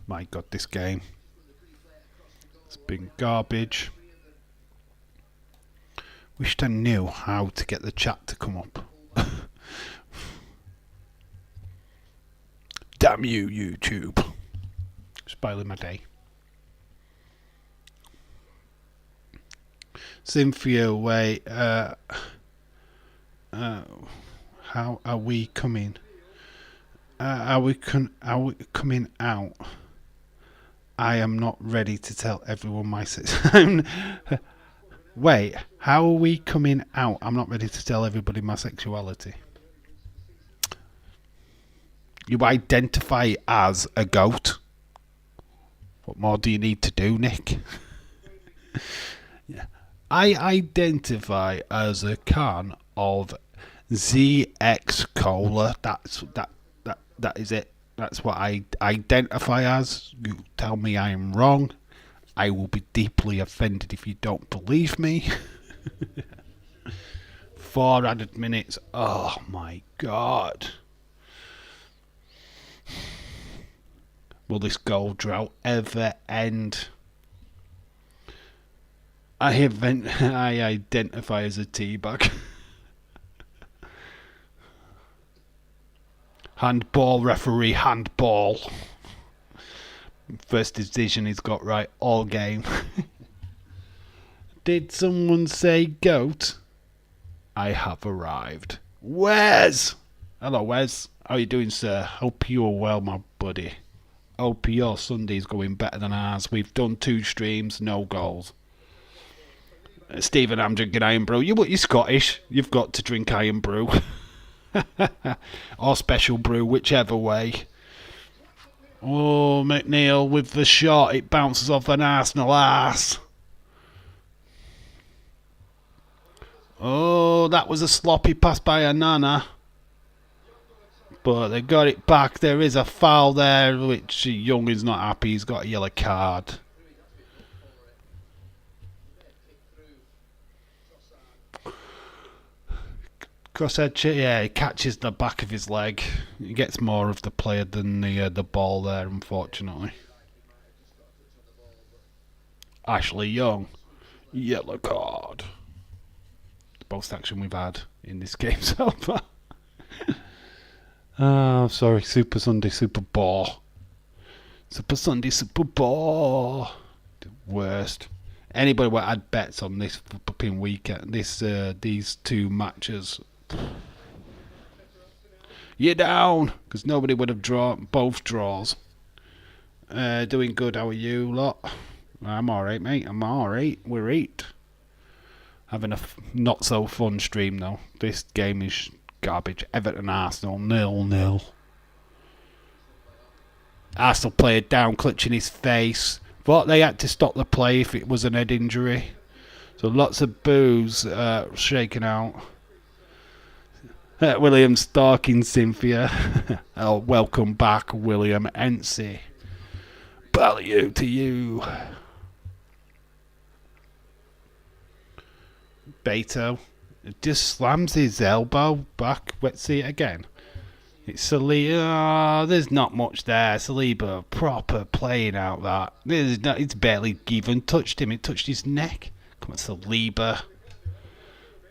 My God, this game. It's been garbage. Wished I knew how to get the chat to come up. Damn you, YouTube. Spoiling my day. Cynthia, wait. How are we coming? Are we coming out? I am not ready to tell everyone my Wait, how are we coming out? I'm not ready to tell everybody my sexuality. You identify as a goat. What more do you need to do, Nick? Yeah. I identify as a can of ZX Cola. That is it. That's what I identify as. You tell me I am wrong. I will be deeply offended if you don't believe me. 4 added minutes. Oh my God. Will this goal drought ever end? I identify as a teabag. Handball, referee, handball. First decision he's got right all game. Did someone say goat? I have arrived. Wes! Hello, Wes. How are you doing, sir? Hope you are well, my buddy. Hope your Sunday's going better than ours. We've done 2 streams, no goals. Stephen, I'm drinking Iron Brew. You're Scottish. You've got to drink Iron Brew. Or Special Brew, whichever way. Oh, McNeil with the shot. It bounces off an Arsenal arse. Oh, that was a sloppy pass by Anana. But they got it back. There is a foul there, which Young is not happy. He's got a yellow card. Crosshead, yeah, he catches the back of his leg. He gets more of the player than the ball there, unfortunately. Ashley Young, yellow card. The most action we've had in this game so far. Oh, sorry, Super Sunday, Super Ball. Super Sunday, Super Ball. The worst. Anybody that had bets on this fucking weekend, these two matches, you're down because nobody would have drawn both draws. Doing good. How are you lot? I'm all right, mate. I'm all right. We're eight. Having a not so fun stream though. This game is garbage. Everton Arsenal 0-0. Arsenal player down, clutching his face. Thought they had to stop the play if it was an head injury. So lots of boos shaking out. William stalking Cynthia. Oh, welcome back, William Ency. Value to you. Beto just slams his elbow back. Let's see it again. It's Saliba. Oh, there's not much there. Saliba proper playing out that. It's barely even touched him. It touched his neck. Come on, Saliba.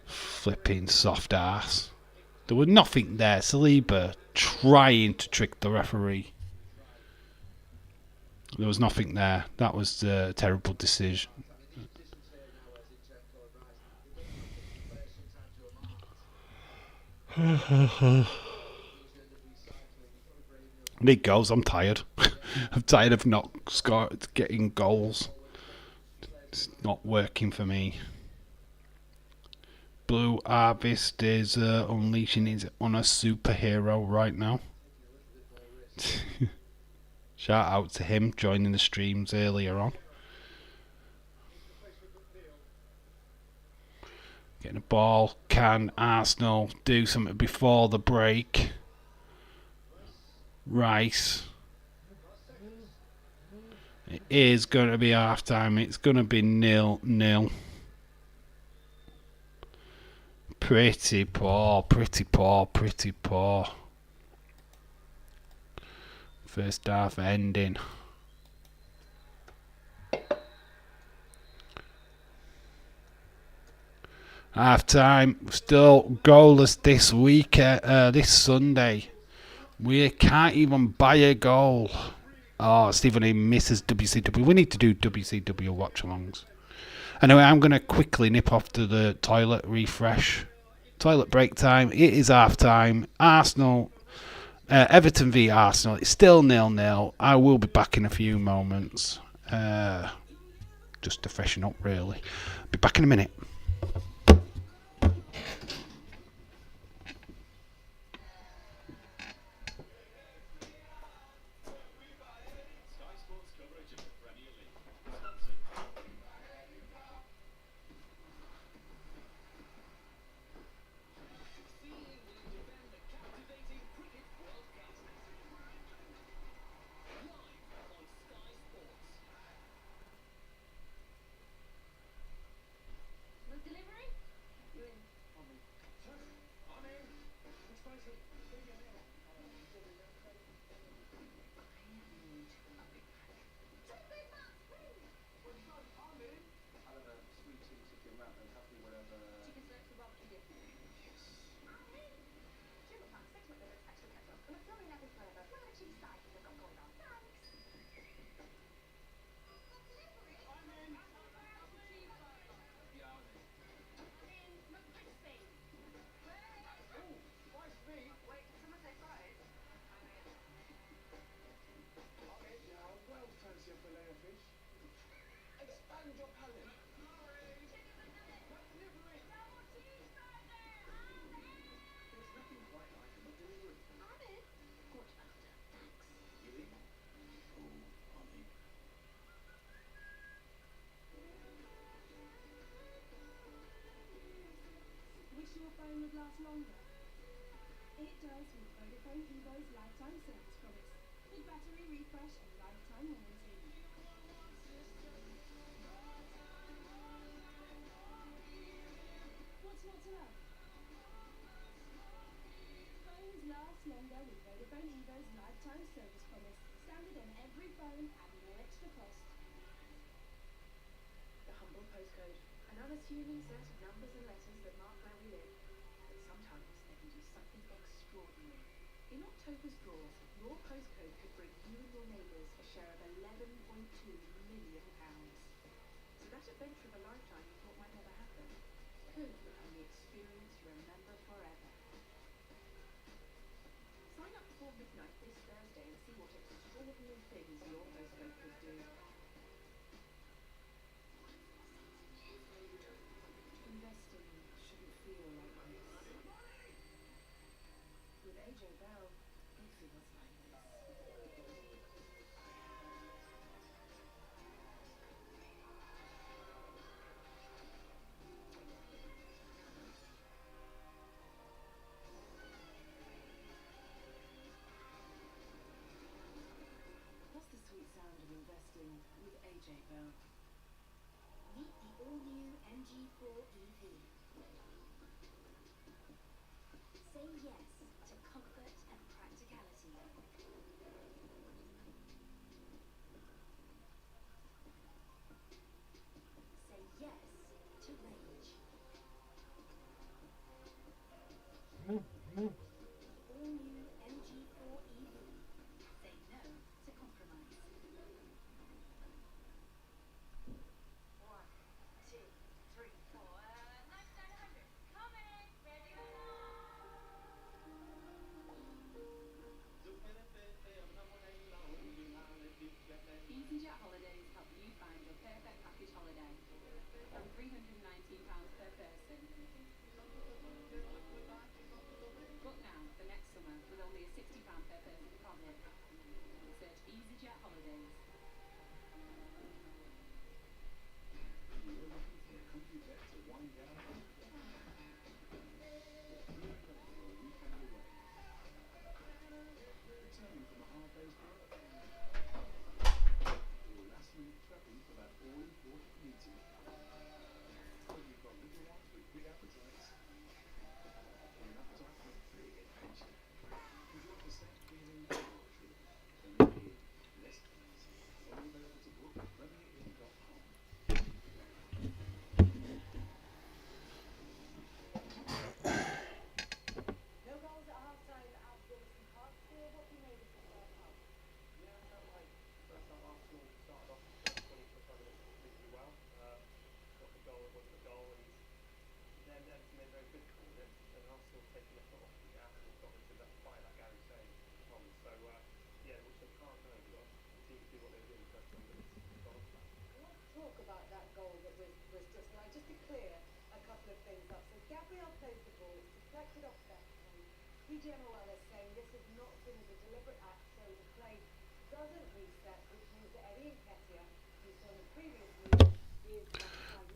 Flipping soft ass. There was nothing there. Saliba trying to trick the referee. There was nothing there. That was a terrible decision. Need goals. I'm tired. I'm tired of not getting goals. It's not working for me. Blue Harvest is unleashing his on a superhero right now. Shout out to him joining the streams earlier on. Getting a ball. Can Arsenal do something before the break? Rice. It is going to be half time. It's going to be 0-0. Pretty poor, pretty poor, pretty poor. First half ending. Half time. Still goalless this week. This Sunday. We can't even buy a goal. Oh, Stephen A misses WCW. We need to do WCW watch-alongs. Anyway, I'm going to quickly nip off to the toilet, refresh. Toilet break time. It is half time. Arsenal, Everton v Arsenal. It's still 0-0. I will be back in a few moments. Just to freshen up, really. Be back in a minute.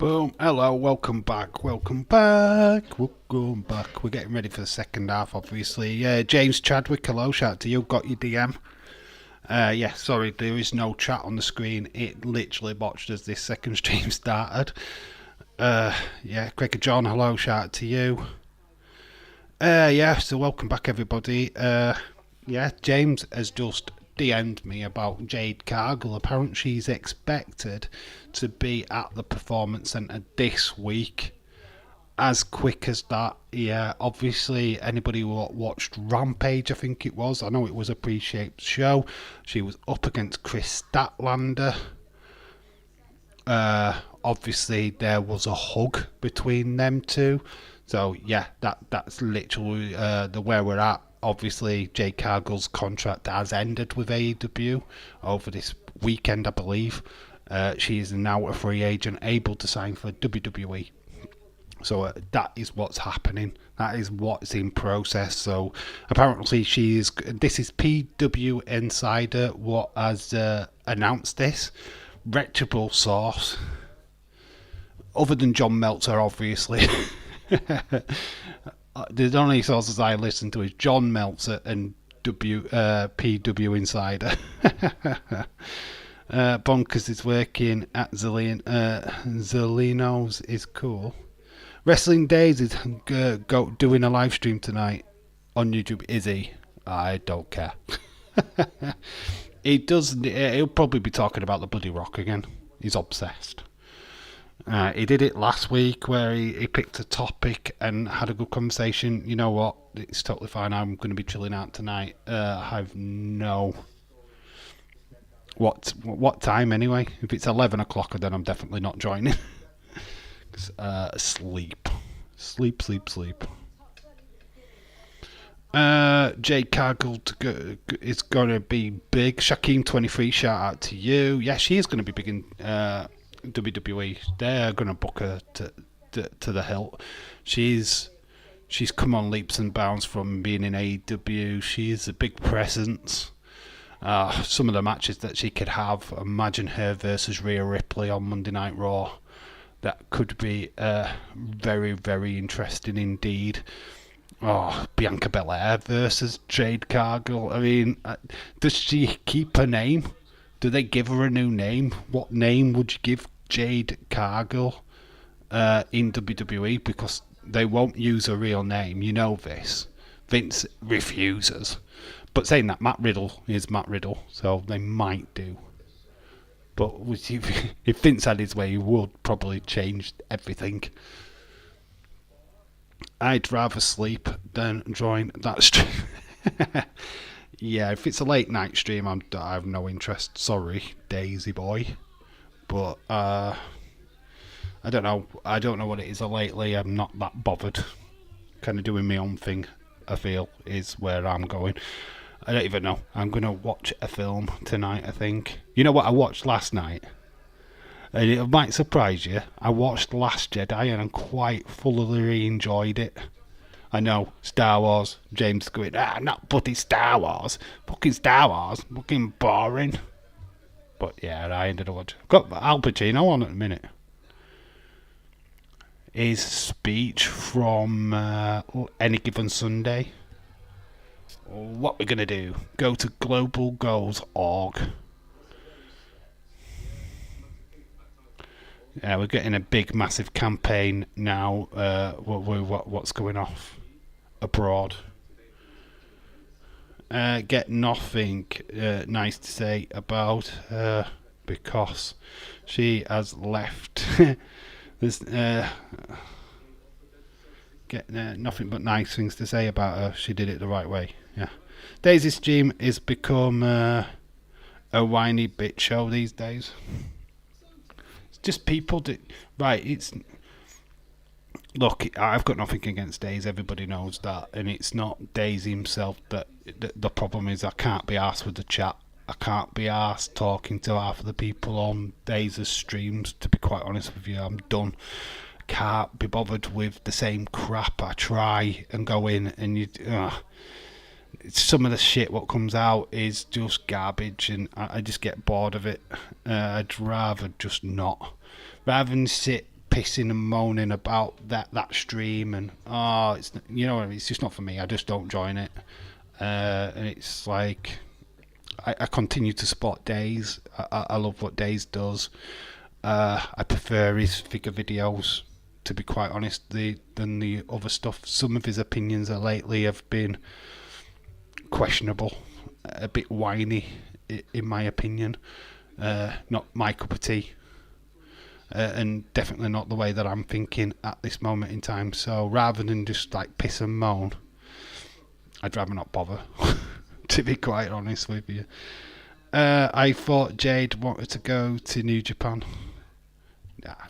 Boom. Hello, welcome back. Welcome back. Welcome back. We're getting ready for the second half, obviously. James Chadwick, hello, shout out to you. Got your DM. Yeah, sorry, there is no chat on the screen. It literally botched as this second stream started. Yeah, Craig and John, hello, shout out to you. Yeah, so welcome back, everybody. Yeah, James has just DM'd me about Jade Cargill. Apparently she's expected to be at the Performance Centre this week. As quick as that, yeah. Obviously, anybody who watched Rampage, I think it was, I know it was a pre-shaped show, she was up against Chris Statlander. Obviously, there was a hug between them two. So, yeah, that's literally the where we're at. Obviously, Jade Cargill's contract has ended with AEW over this weekend, I believe. She is now a free agent, able to sign for WWE. So that is what's happening. That is what's in process. So apparently this is PW Insider what has announced this. Reputable source. Other than John Meltzer, obviously. The only sources I listen to is John Meltzer and PW Insider. Bonkers is working at Zelino's is cool. Wrestling Days is doing a live stream tonight on YouTube. Is he? I don't care. He'll probably be talking about the Bloody Rock again. He's obsessed. He did it last week where he picked a topic and had a good conversation. You know what? It's totally fine. I'm going to be chilling out tonight. I have no What time anyway? If it's 11 o'clock, then I'm definitely not joining. Sleep. Sleep. Jade Cargill is going to be big. Shaquem 23, shout out to you. Yeah, she is going to be big in WWE. They're going to book her to the hilt. She's come on leaps and bounds from being in AEW. She's a big presence. Some of the matches that she could have, imagine her versus Rhea Ripley on Monday Night Raw. That could be very, very interesting indeed. Oh, Bianca Belair versus Jade Cargill. I mean, does she keep her name? Do they give her a new name? What name would you give Jade Cargill in WWE? Because they won't use her real name. You know this. Vince refuses. But saying that, Matt Riddle is Matt Riddle, so they might do. But if Vince had his way, he would probably change everything. I'd rather sleep than join that stream. Yeah, if it's a late night stream, I have no interest. Sorry, Daisy boy. But I don't know. I don't know what it is lately. I'm not that bothered. Kind of doing my own thing, I feel, is where I'm going. I don't even know. I'm going to watch a film tonight, I think. You know what I watched last night? And it might surprise you. I watched Last Jedi and I quite thoroughly enjoyed it. I know, Star Wars. James going, not bloody Star Wars. Fucking Star Wars. Fucking boring. But yeah, I ended up watching. Got Al Pacino on at the minute. His speech from Any Given Sunday. What we're going to do, go to globalgoals.org. We're getting a big, massive campaign now. What's going off abroad? Get nothing nice to say about her because she has left. There's get nothing but nice things to say about her. She did it the right way. Yeah, Daisy's stream has become a whiny bitch show these days. It's just people right. It's look. I've got nothing against Daisy. Everybody knows that, and it's not Daisy himself that the problem is. I can't be arsed with the chat. I can't be arsed talking to half of the people on Daisy's streams. To be quite honest with you, I'm done. Can't be bothered with the same crap. I try and go in and some of the shit what comes out is just garbage and I just get bored of it. I'd rather just not. Rather than sit pissing and moaning about that stream and it's it's just not for me. I just don't join it. And it's like I continue to support Days. I love what Days does. I prefer his figure videos, to be quite honest, than the other stuff. Some of his opinions lately have been questionable, a bit whiny, in my opinion. Not my cup of tea, and definitely not the way that I'm thinking at this moment in time. So rather than just like piss and moan, I'd rather not bother. To be quite honest with you, I thought Jade wanted to go to New Japan.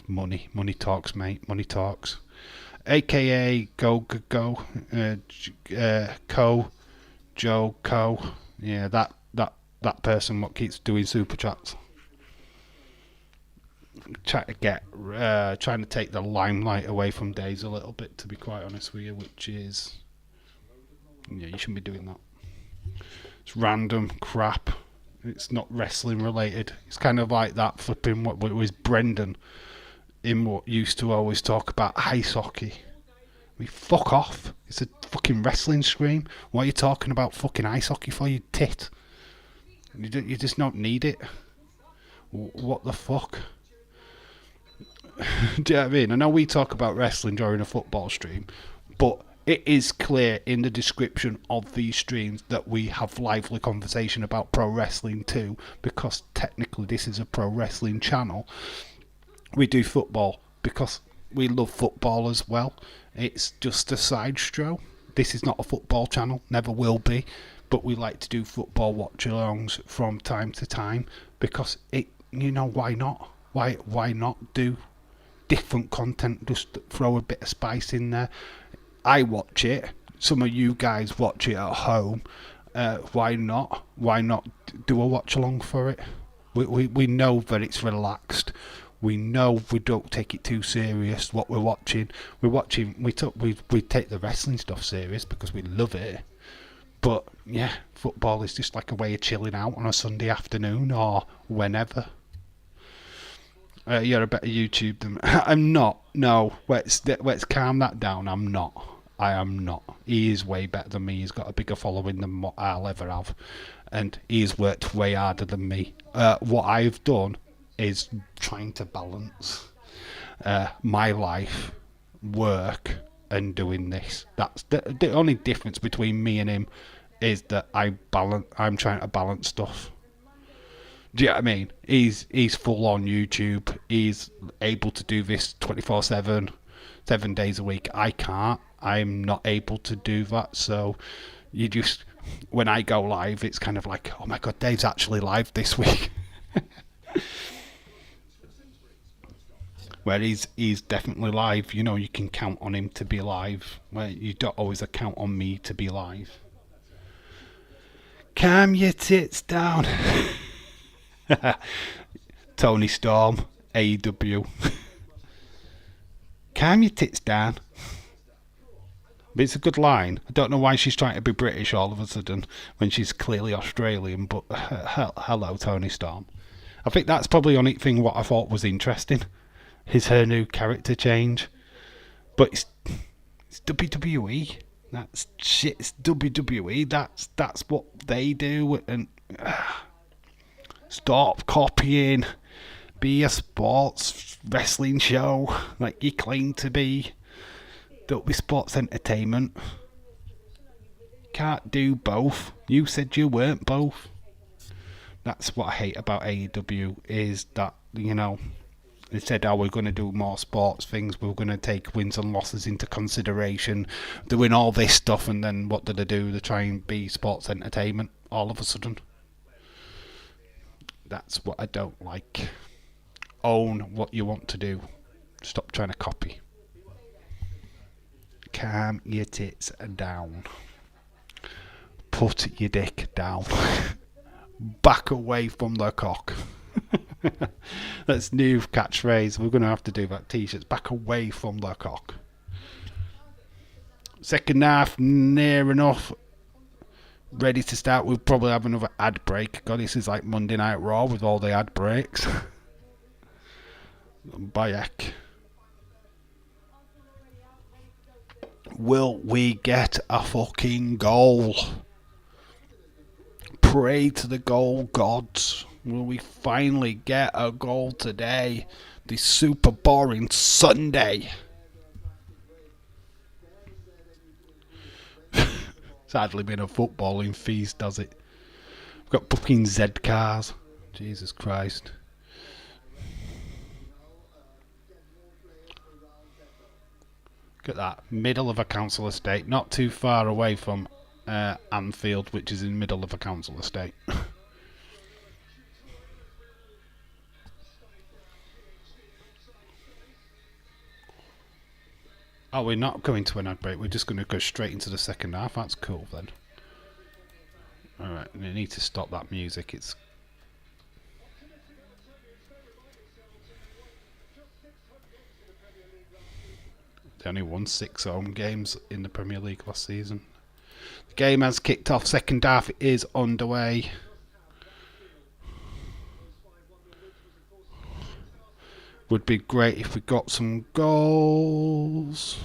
Money talks, mate. Money talks. AKA Go Joe Co. Yeah, that person what keeps doing super chats. Trying to take the limelight away from Days a little bit, to be quite honest with you, which is you shouldn't be doing that. It's random crap. It's not wrestling related. It's kind of like that flipping what was Brendan in what used to always talk about ice hockey. I mean, fuck off. It's a fucking wrestling scream. What are you talking about fucking ice hockey for, you tit? You just don't need it. What the fuck? Do you know what I mean? I know we talk about wrestling during a football stream, but it is clear in the description of these streams that we have lively conversation about pro wrestling too, because technically this is a pro wrestling channel. We do football because we love football as well. It's just a side show. This is not a football channel, never will be. but we like to do football watch-alongs from time to time because why not? Why not do different content? Just throw a bit of spice in there. I watch it. Some of you guys watch it at home. Why not? Why not do a watch-along for it? We know that it's relaxed. We know we don't take it too serious. What we're watching, we take the wrestling stuff serious because we love it. But yeah, football is just like a way of chilling out on a Sunday afternoon or whenever. You're a better YouTube than I'm not. No, let's calm that down. I'm not. I am not. He is way better than me. He's got a bigger following than what I'll ever have, and he's worked way harder than me. What I've done is trying to balance my life, work, and doing this. That's the only difference between me and him is that I'm trying to balance stuff. Do you know what I mean? He's full on YouTube. He's able to do this 24/7, 7 days a week. I can't. I'm not able to do that. So you just, when I go live, it's kind of like, oh my god, Dave's actually live this week. Where he's definitely live. You know, you can count on him to be live. Where you don't always count on me to be live. Calm your tits down. Tony Storm, AEW. Calm your tits down. But it's a good line. I don't know why she's trying to be British all of a sudden when she's clearly Australian, but hello, Tony Storm. I think that's probably the only thing what I thought was interesting, is her new character change. But it's WWE. That's shit. It's WWE. That's what they do. And stop copying. Be a sports wrestling show like you claim to be. Don't be sports entertainment. Can't do both. You said you weren't both. That's what I hate about AEW, is that, you know, they said, we're going to do more sports things, we're going to take wins and losses into consideration, doing all this stuff, and then what do? They try and be sports entertainment all of a sudden. That's what I don't like. Own what you want to do. Stop trying to copy. Calm your tits down. Put your dick down. Back away from the cock. That's new catchphrase. We're going to have to do that. T-shirts. Back away from the cock. Second half near enough. Ready to start. We'll probably have another ad break. God, this is like Monday Night Raw with all the ad breaks. Bayek. Will we get a fucking goal? Pray to the goal gods. Will we finally get a goal today? This super boring Sunday. It's hardly been a footballing feast, does it? We've got fucking Z cars. Jesus Christ. Look at that. Middle of a council estate. Not too far away from Anfield, which is in the middle of a council estate. Oh, we're not going to an ad break. We're just going to go straight into the second half. That's cool then. Alright, we need to stop that music. It's... They only won 6 home games in the Premier League last season. The game has kicked off. Second half is underway. Would be great if we got some goals.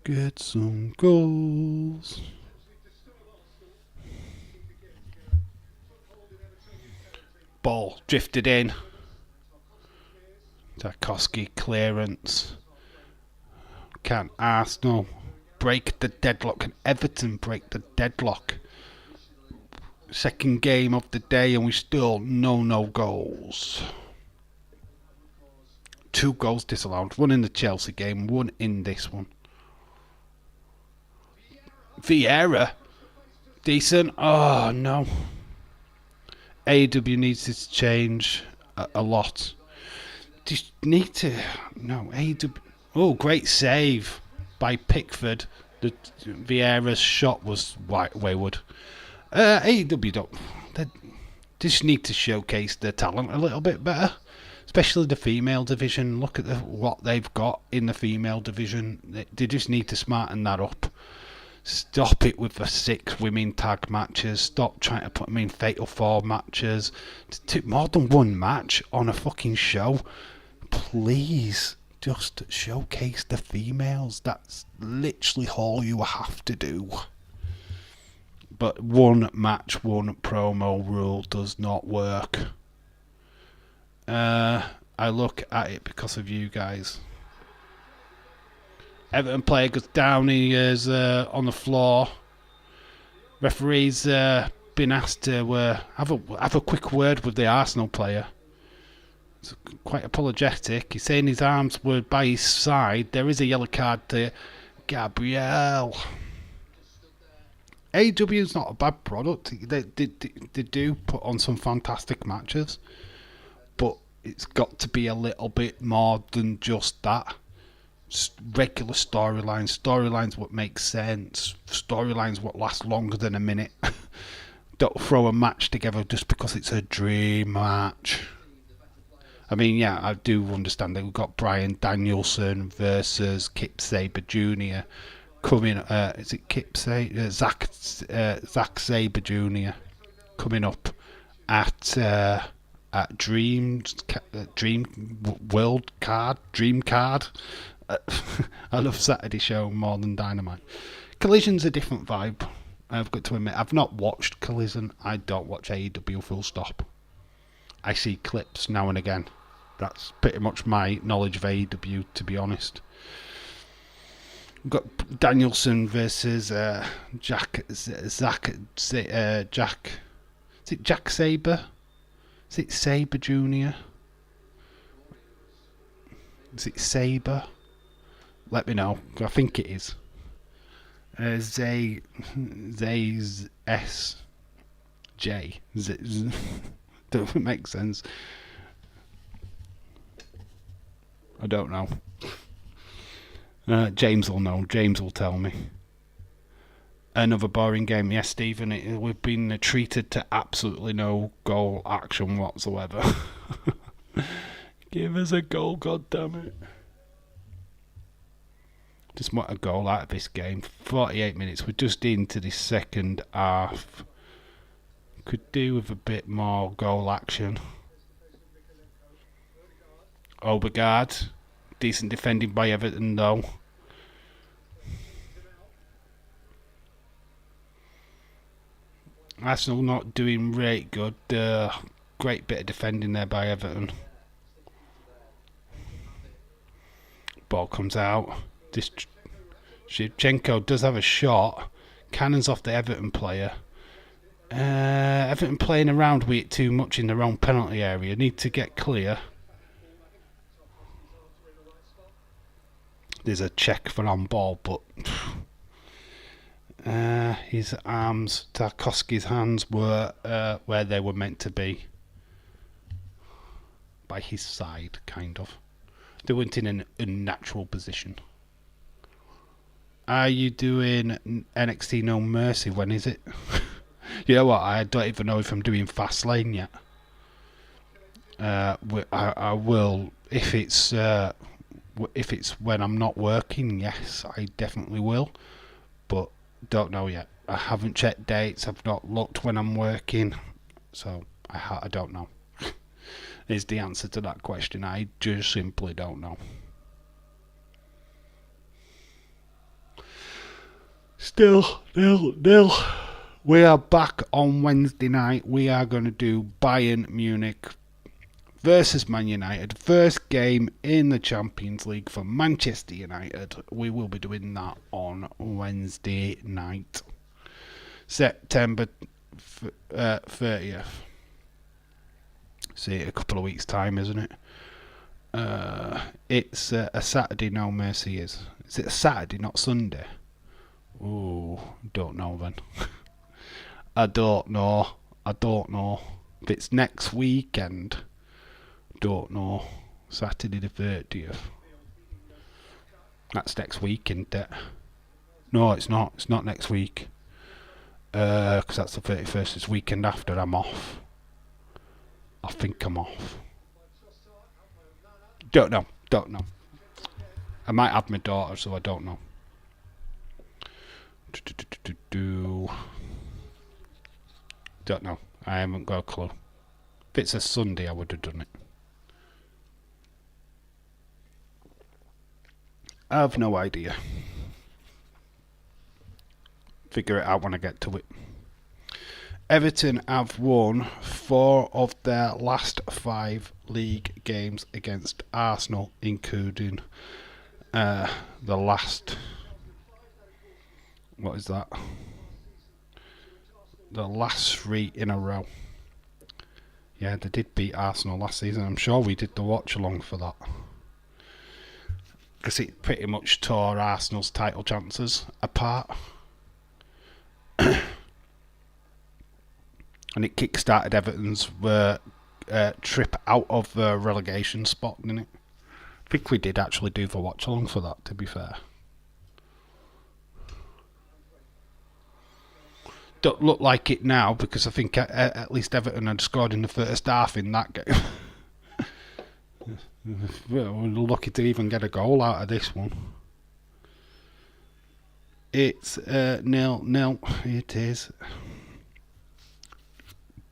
Get some goals. Ball drifted in. Tarkowski clearance. Can Arsenal break the deadlock? Can Everton break the deadlock? Second game of the day and we still no goals. 2 goals disallowed. 1 in the Chelsea game, 1 in this one. Vieira. Decent. Oh no. AEW needs to change a lot. Just need to. No, AEW. Oh, great save by Pickford. The Vieira's shot was wayward. AEW don't. They just need to showcase their talent a little bit better, especially the female division. Look at what they've got in the female division. They just need to smarten that up. Stop it with the 6 women tag matches. Stop trying to put them in Fatal 4 matches. More than one match on a fucking show. Please, just showcase the females. That's literally all you have to do. But one match, one promo rule does not work. I look at it because of you guys. Everton player goes down, he is on the floor. Referee's been asked to have a quick word with the Arsenal player. It's quite apologetic. He's saying his arms were by his side. There is a yellow card to Gabriel. AEW is not a bad product. They do put on some fantastic matches, but it's got to be a little bit more than just that. Regular storylines what make sense, storylines what last longer than a minute. Don't throw a match together just because it's a dream match. I mean, yeah, I do understand that we've got Bryan Danielson versus Kip Sabre Jr. coming. Is it Kip Sabre? Zack Sabre Jr. coming up at Dream World Card, Dream Card. I love Saturday Show more than Dynamite. Collision's a different vibe. I've got to admit, I've not watched Collision. I don't watch AEW full stop. I see clips now and again. That's pretty much my knowledge of AEW, to be honest. We've got Danielson versus Jack. Is it Jack Sabre? Is it Sabre Jr.? Is it Sabre? Let me know. I think it is. Zay's S.J. Don't make sense. I don't know. James will know. James will tell me. Another boring game. Yes, Stephen, we've been treated to absolutely no goal action whatsoever. Give us a goal, goddammit. Just want a goal out of this game. 48 minutes. We're just into the second half. Could do with a bit more goal action. Obergaard. Decent defending by Everton though. Arsenal not doing really good. Great bit of defending there by Everton. Ball comes out. This Shevchenko does have a shot. Cannons off the Everton player. Everton playing around with it too much in their own penalty area. Need to get clear. There's a check for on ball, but his arms, Tarkowski's hands were where they were meant to be. By his side, kind of. They weren't in an unnatural position. Are you doing NXT No Mercy? When is it? You know what? I don't even know if I'm doing Fastlane yet. I will if it's when I'm not working. Yes, I definitely will. But don't know yet. I haven't checked dates. I've not looked when I'm working, so I don't know. Is the answer to that question. I just simply don't know. Still, nil. We are back on Wednesday night. We are going to do Bayern Munich versus Man United. First game in the Champions League for Manchester United. We will be doing that on Wednesday night. September 30th. See, a couple of weeks' time, isn't it? It's a Saturday, No Mercy is. Is it a Saturday, not Sunday? Ooh, don't know then. I don't know. If it's next weekend, don't know. Saturday the 30th. That's next week, isn't it? No, it's not. It's not next week. Because that's the 31st. It's weekend after. I'm off. I think I'm off. Don't know. I might have my daughter, so I don't know. Don't know. I haven't got a clue. If it's a Sunday, I would have done it. I have no idea. Figure it out when I get to it. Everton have won 4 of their last 5 league games against Arsenal, including the last... What is that? The last 3 in a row. Yeah, they did beat Arsenal last season. I'm sure we did the watch along for that. Because it pretty much tore Arsenal's title chances apart. And it kick-started Everton's trip out of the relegation spot, didn't it? I think we did actually do the watch along for that, to be fair. Don't look like it now, because I think at least Everton had scored in the first half in that game. We're lucky to even get a goal out of this one. It's 0-0. It is.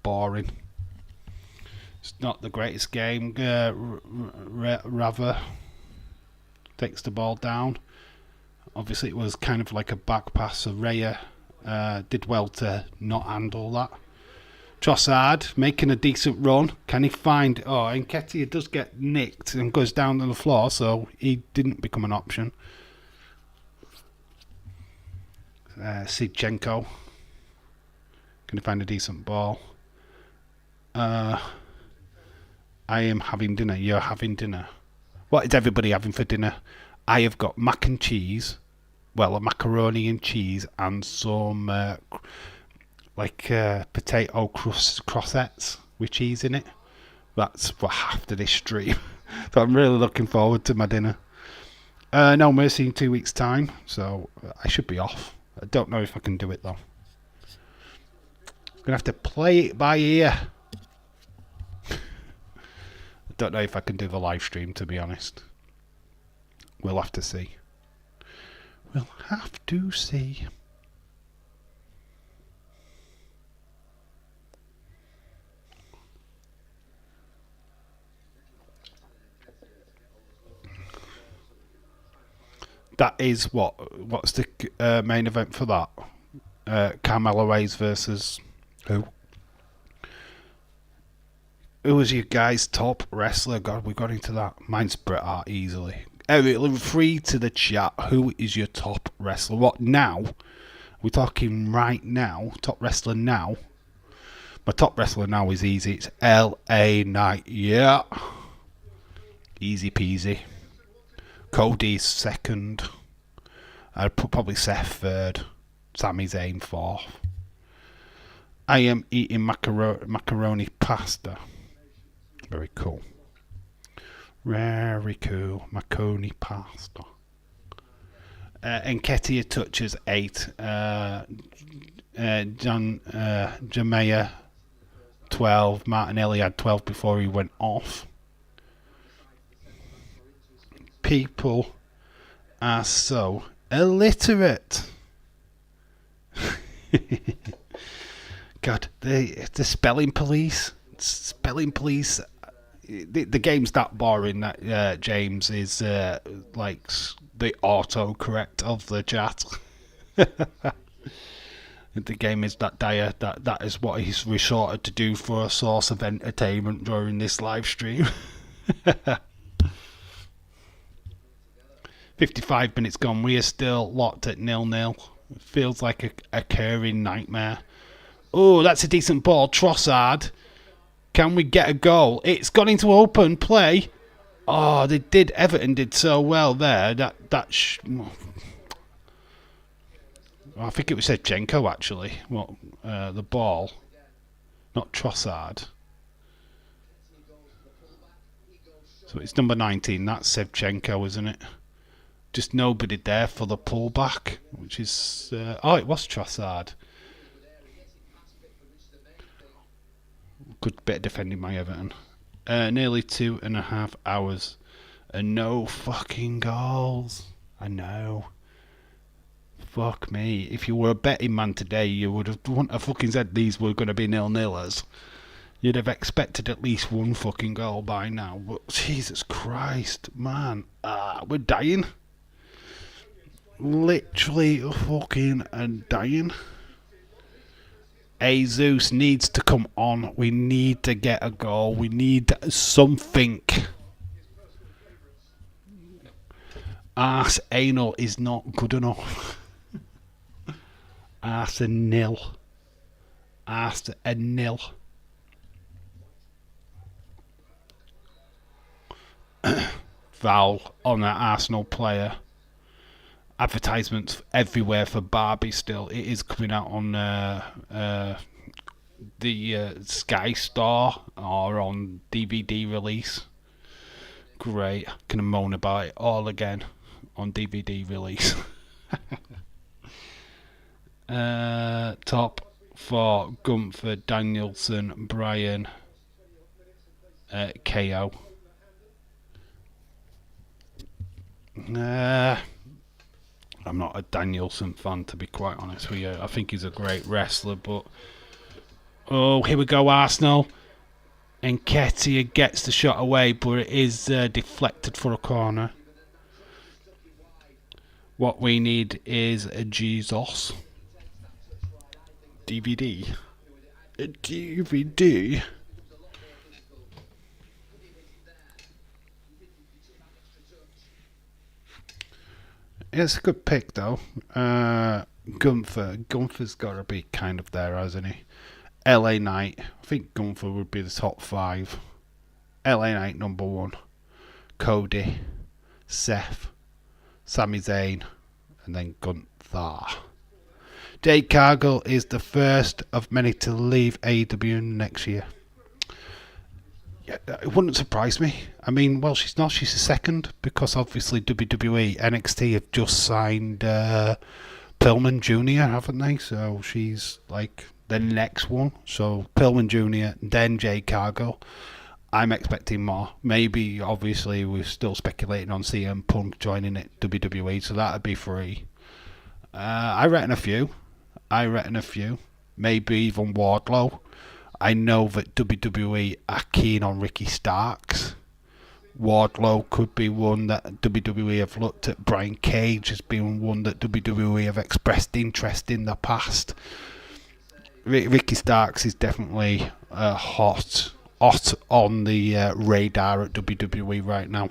Boring. It's not the greatest game. Rather takes the ball down. Obviously, it was kind of like a back pass. So Raya did well to not handle that. Trossard making a decent run. Can he find... Oh, Nketiah does get nicked and goes down to the floor, so he didn't become an option. Sidchenko. Can he find a decent ball? I am having dinner. You're having dinner. What is everybody having for dinner? I have got mac and cheese. Well, a macaroni and cheese and some... potato croissants with cheese in it. That's for after this stream. So I'm really looking forward to my dinner. No Mercy in 2 weeks' time, so I should be off. I don't know if I can do it though. I'm gonna have to play it by ear. I don't know if I can do the live stream, to be honest. We'll have to see. We'll have to see. That is what's the main event for that? Carmelo Hayes versus who? Who was your guys' top wrestler? God, we got into that. Mine's Bret Hart easily. Free to the chat. Who is your top wrestler? What now? We're talking right now. Top wrestler now. My top wrestler now is easy. It's LA Knight. Yeah. Easy peasy. Cody's second. I'd put probably Seth third. Sami Zayn fourth. I am eating macaroni pasta. Very cool. Very cool. Macaroni pasta. Nketiah touches 8. Jamea 12. Martinelli had 12 before he went off. People are so illiterate. God, the spelling police. The game's that boring that James is like the autocorrect of the chat. The game is that dire that is what he's resorted to do for a source of entertainment during this live stream. 55 minutes gone. We are still locked at 0-0. It feels like a occurring nightmare. Oh, that's a decent ball. Trossard. Can we get a goal? It's gone into open play. Oh, they did. Everton did so well there. I think it was Shevchenko actually. What the ball, not Trossard. So it's number 19. That's Shevchenko, isn't it? Just nobody there for the pullback, which is it was Trossard. Good bit of defending by Everton. Nearly 2.5 hours and no fucking goals. I know. Fuck me. If you were a betting man today, you would have fucking said these were going to be 0-0ers. You'd have expected at least one fucking goal by now. But Jesus Christ, man. We're dying. Literally fucking dying. Jesus needs to come on. We need to get a goal. We need something. Arsenal is not good enough. Arsenal. Val on that Arsenal player. Advertisements everywhere for Barbie still. It is coming out on the Sky Store or on DVD release. Great. Can moan about it all again on DVD release. Top 4: Gunther, Danielson, Bryan, KO. I'm not a Danielson fan, to be quite honest with you. I think he's a great wrestler, but here we go, Arsenal. Nketiah gets the shot away, but it is deflected for a corner. What we need is a Jesus. DVD. A DVD. It's a good pick, though. Gunther's got to be kind of there, hasn't he? LA Knight. I think Gunther would be the top 5. LA Knight number 1. Cody. Seth. Sami Zayn. And then Gunther. Jade Cargill is the first of many to leave AEW next year. Yeah, it wouldn't surprise me. I mean, well, she's not. She's a second because obviously WWE, NXT have just signed Pillman Jr., haven't they? So she's like the next one. So Pillman Jr., then Jade Cargill. I'm expecting more. Maybe, obviously, we're still speculating on CM Punk joining it WWE, so that'd be free. I reckon a few. Maybe even Wardlow. I know that WWE are keen on Ricky Starks. Wardlow could be one that WWE have looked at. Brian Cage has been one that WWE have expressed interest in the past. Ricky Starks is definitely hot on the radar at WWE right now.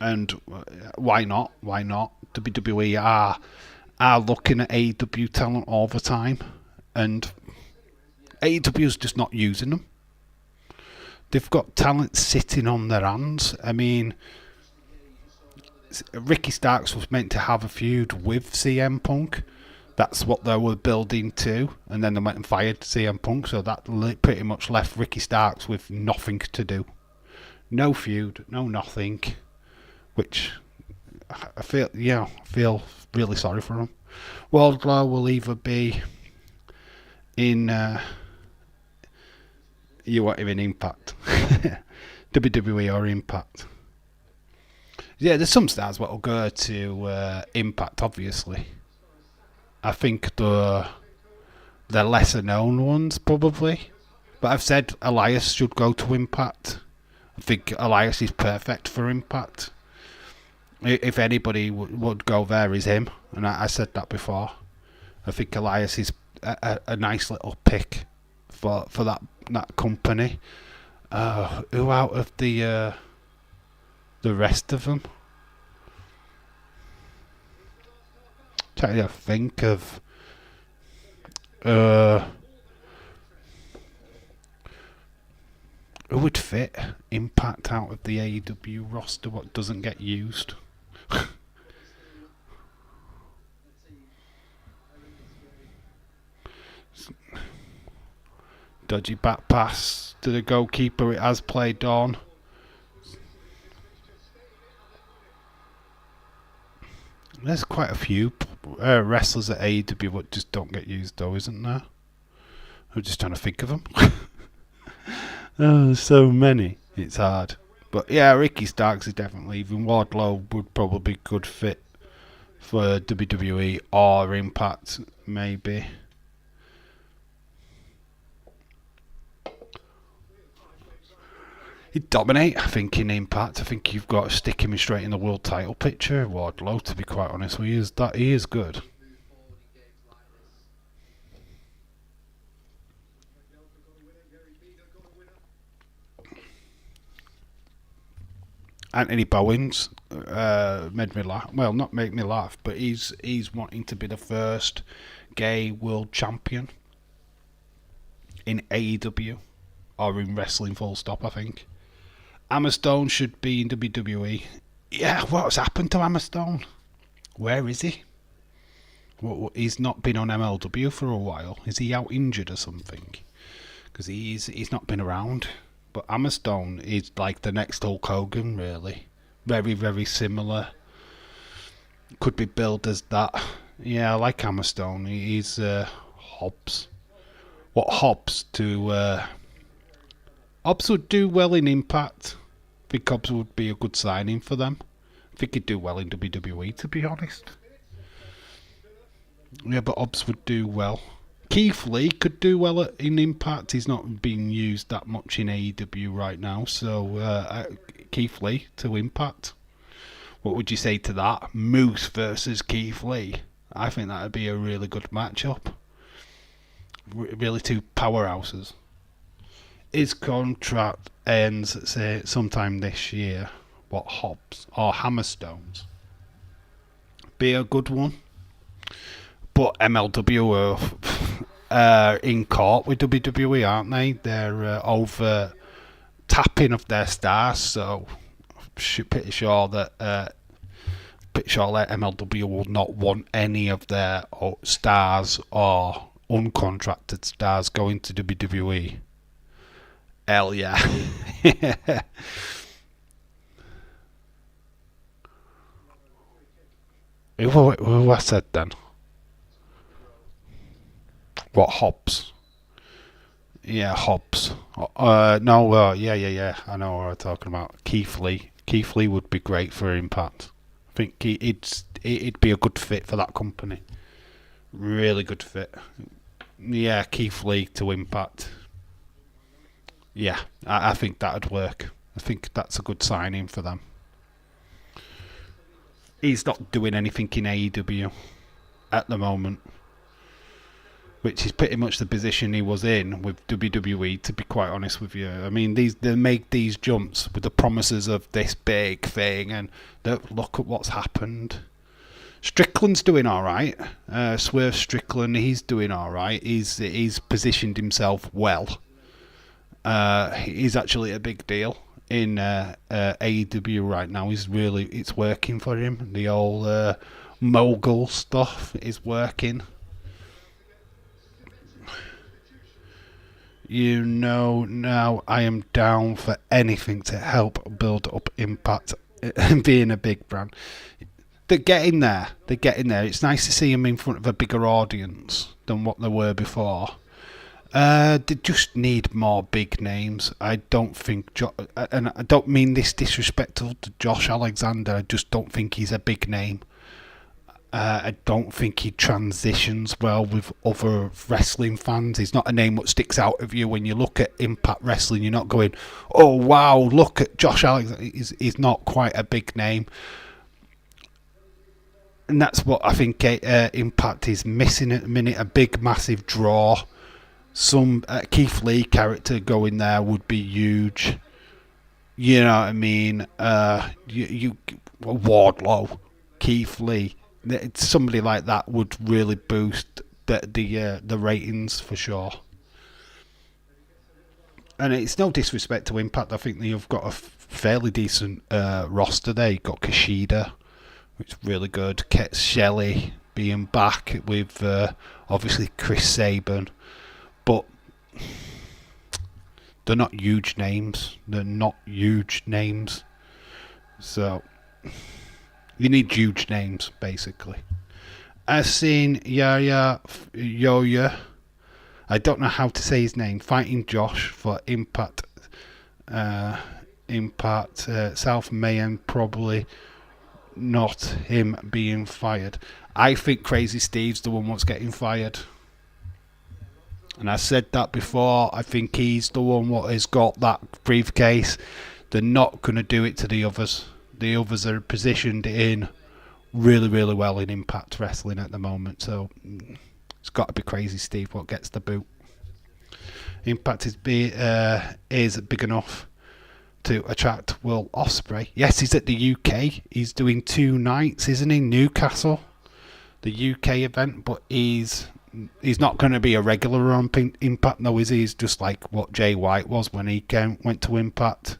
And why not? WWE are looking at AEW talent all the time, and AEW is just not using them. They've got talent sitting on their hands. I mean, Ricky Starks was meant to have a feud with CM Punk. That's what they were building to, and then they went and fired CM Punk, so that pretty much left Ricky Starks with nothing to do. No feud, no nothing, which I feel really sorry for him. Wardlow will either be in you want him in Impact, WWE or Impact. Yeah, there's some stars that will go to Impact, obviously. I think the lesser known ones probably, but I've said Elias should go to Impact. I think Elias is perfect for Impact. If anybody would go there, is him, and I said that before. I think Elias is a nice little pick for that company. Who out of the rest of them? Trying to think of who would fit Impact out of the AEW roster. What doesn't get used? Dodgy back pass to the goalkeeper. It has played on. There's quite a few wrestlers at AEW that just don't get used, though, isn't there? I'm just trying to think of them. Oh, there's so many. It's hard. But yeah, Ricky Starks is definitely leaving. Wardlow would probably be a good fit for WWE or Impact, maybe. He'd dominate, I think, in Impact. I think you've got to stick him straight in the world title picture, Wardlow, to be quite honest with you. He is good. Anthony Bowens made me laugh. Well, not make me laugh, but he's wanting to be the first gay world champion in AEW or in wrestling full stop, I think. Hammer Stone should be in WWE. Yeah, what's happened to Hammer Stone? Where is he? He's not been on MLW for a while. Is he out injured or something? Because he's not been around. But Hammer Stone is like the next Hulk Hogan, really. Very, very similar. Could be billed as that. Yeah, I like Hammer Stone. He's Hobbs. What Hobbs to... Hobbs would do well in Impact. I think Hobbs would be a good signing for them. I think he'd do well in WWE, to be honest. Yeah, but Hobbs would do well. Keith Lee could do well in Impact. He's not being used that much in AEW right now. So, Keith Lee to Impact. What would you say to that? Moose versus Keith Lee. I think that would be a really good matchup. Really two powerhouses. His contract ends, say, sometime this year. What, Hobbs or Hammerstones? Be a good one. But MLW are in court with WWE, aren't they? They're over tapping of their stars, so pretty sure that MLW will not want any of their stars or uncontracted stars going to WWE. Hell yeah. Who I said then? What, Hobbs? Yeah, Hobbs. No, yeah. I know what I'm talking about. Keith Lee. Keith Lee would be great for Impact. I think it'd be a good fit for that company. Really good fit. Yeah, Keith Lee to Impact. Yeah, I think that'd work. I think that's a good signing for them. He's not doing anything in AEW at the moment, which is pretty much the position he was in with WWE, to be quite honest with you. I mean, they make these jumps with the promises of this big thing, and look at what's happened. Strickland's doing all right. Swerve Strickland, he's doing all right. He's positioned himself well. He's actually a big deal in AEW right now. It's working for him. The old mogul stuff is working. You know, now I am down for anything to help build up Impact and being a big brand. They're getting there. It's nice to see them in front of a bigger audience than what they were before. They just need more big names. I don't think, and I don't mean this disrespectful to Josh Alexander. I just don't think he's a big name. I don't think he transitions well with other wrestling fans. He's not a name that sticks out of you when you look at Impact Wrestling. You're not going, oh wow, look at Josh Alexander. He's not quite a big name. And that's what I think Impact is missing at the minute. A big, massive draw. Some Keith Lee character going there would be huge. You know what I mean? Wardlow, Keith Lee. Somebody like that would really boost the ratings for sure. And it's no disrespect to Impact. I think they've got a fairly decent roster there. You've got Kushida, which is really good. Ket Shelley being back with obviously Chris Sabin. But They're not huge names. So you need huge names, basically. I've seen Yoya. I don't know how to say his name. Fighting Josh for Impact. South Mayhem, probably not him being fired. I think Crazy Steve's the one what's getting fired. And I said that before. I think he's the one what has got that briefcase. They're not going to do it to the others. The others are positioned in really, really well in Impact Wrestling at the moment. So it's got to be Crazy Steve what gets the boot. Impact is big enough to attract Will Ospreay. Yes, he's at the UK. He's doing 2 nights, isn't he? Newcastle, the UK event, but he's not going to be a regular on Impact, though, is he? He's just like what Jay White was when he went to Impact.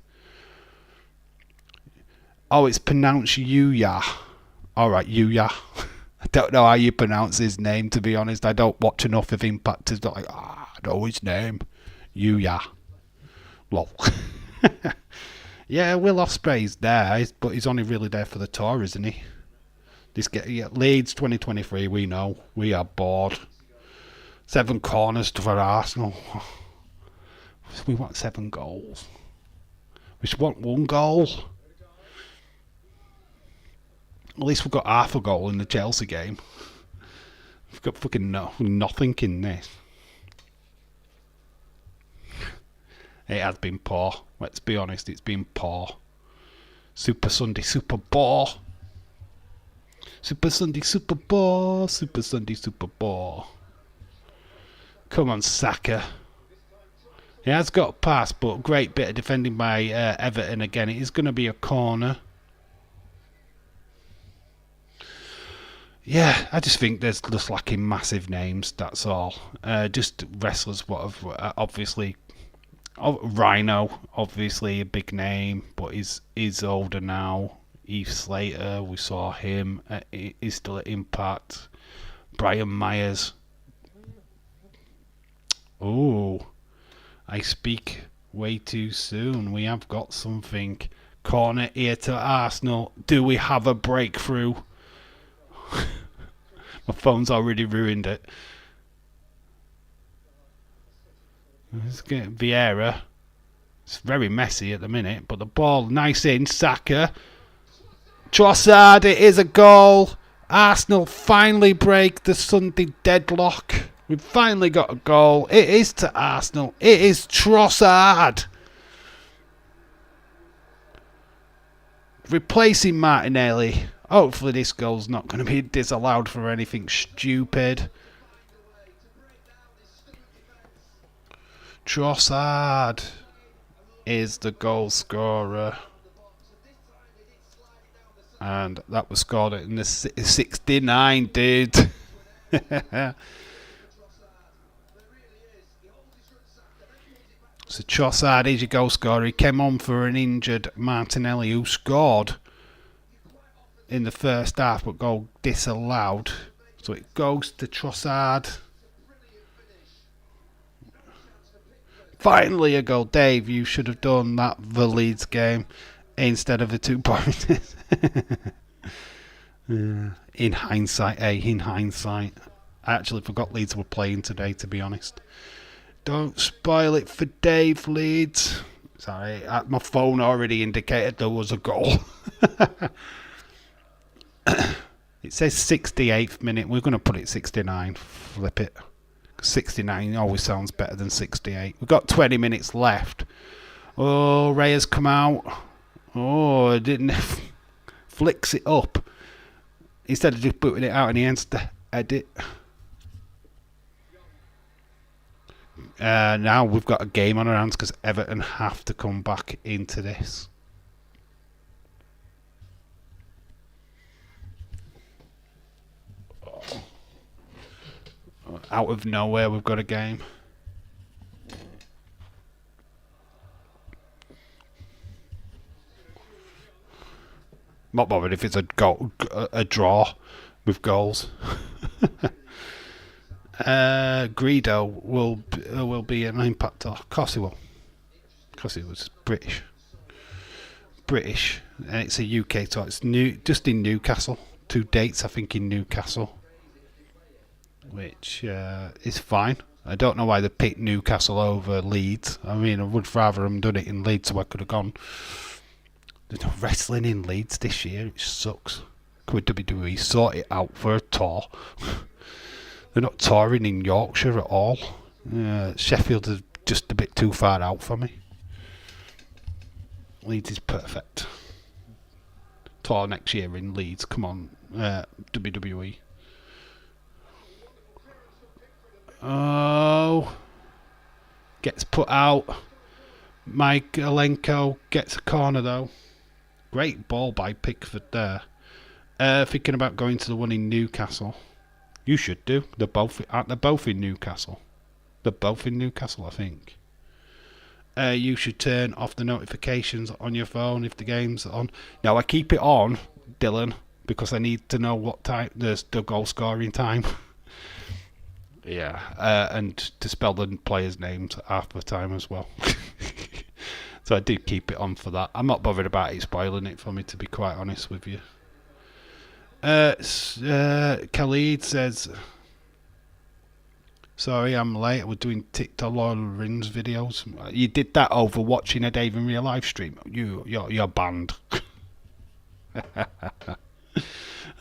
Oh, it's pronounced Yuya. Alright, Yuya. I don't know how you pronounce his name, to be honest. I don't watch enough of Impact to like, I know his name. Yuya. Lol. Yeah, Will Ospreay's there, but he's only really there for the tour, isn't he? Leeds 2023, we know. We are bored. 7 corners for Arsenal. We want 7 goals. We should want 1 goal. At least we've got half a goal in the Chelsea game. We've got fucking nothing in this. It has been poor. Let's be honest, it's been poor. Super Sunday, Super Ball. Super Sunday, Super Ball. Super Sunday, Super Ball. Come on, Saka. He has got a pass, but great bit of defending by Everton again. It is going to be a corner. Yeah, I just think there's just lacking massive names, that's all. Just wrestlers what have obviously... Rhino, obviously a big name, but he's older now. Heath Slater, we saw him. He's still at Impact. Brian Myers. Oh, I speak way too soon. We have got something. Corner here to Arsenal. Do we have a breakthrough? My phone's already ruined it. Let's get Vieira. It's very messy at the minute, but the ball nice in. Saka. Trossard, it is a goal. Arsenal finally break the Sunday deadlock. We've finally got a goal. It is to Arsenal. It is Trossard. Replacing Martinelli. Hopefully this goal's not going to be disallowed for anything stupid. Trossard is the goal scorer. And that was scored in the 69, dude. So Trossard is your goal scorer. He came on for an injured Martinelli who scored in the first half, but goal disallowed. So it goes to Trossard. Finally a goal. Dave, you should have done that the Leeds game instead of the 2 points. In hindsight, in hindsight. I actually forgot Leeds were playing today, to be honest. Don't spoil it for Dave, Leeds. Sorry, my phone already indicated there was a goal. It says 68th minute. We're going to put it 69. Flip it. 69 always sounds better than 68. We've got 20 minutes left. Oh, Ray has come out. Oh, it didn't. Flicks it up. Instead of just putting it out and he ends to edit. Now we've got a game on our hands because Everton have to come back into this. Out of nowhere, we've got a game. Not bothered if it's a draw with goals. Greedo will be an Impact. Of course he will. because it was British, and it's a UK tour. It's just in Newcastle. 2 dates, I think, in Newcastle, which is fine. I don't know why they picked Newcastle over Leeds. I mean, I would rather them done it in Leeds, so I could have gone. There's no wrestling in Leeds this year. It sucks. Could WWE sort it out for a tour? They're not touring in Yorkshire at all. Sheffield is just a bit too far out for me. Leeds is perfect. Tour next year in Leeds. Come on, WWE. Oh, gets put out. Mike Alenko gets a corner though. Great ball by Pickford there. Thinking about going to the one in Newcastle. You should do. They're both in Newcastle. They're both in Newcastle, I think. You should turn off the notifications on your phone if the game's on. Now I keep it on, Dylan, because I need to know what time the goal scoring time. Yeah, and to spell the players' names half the time as well. So I do keep it on for that. I'm not bothered about it spoiling it for me, to be quite honest with you. Khalid says, sorry, I'm late. We're doing TikTok Lord of the Rings videos. You did that over watching a Dave in Real Life stream. You're banned.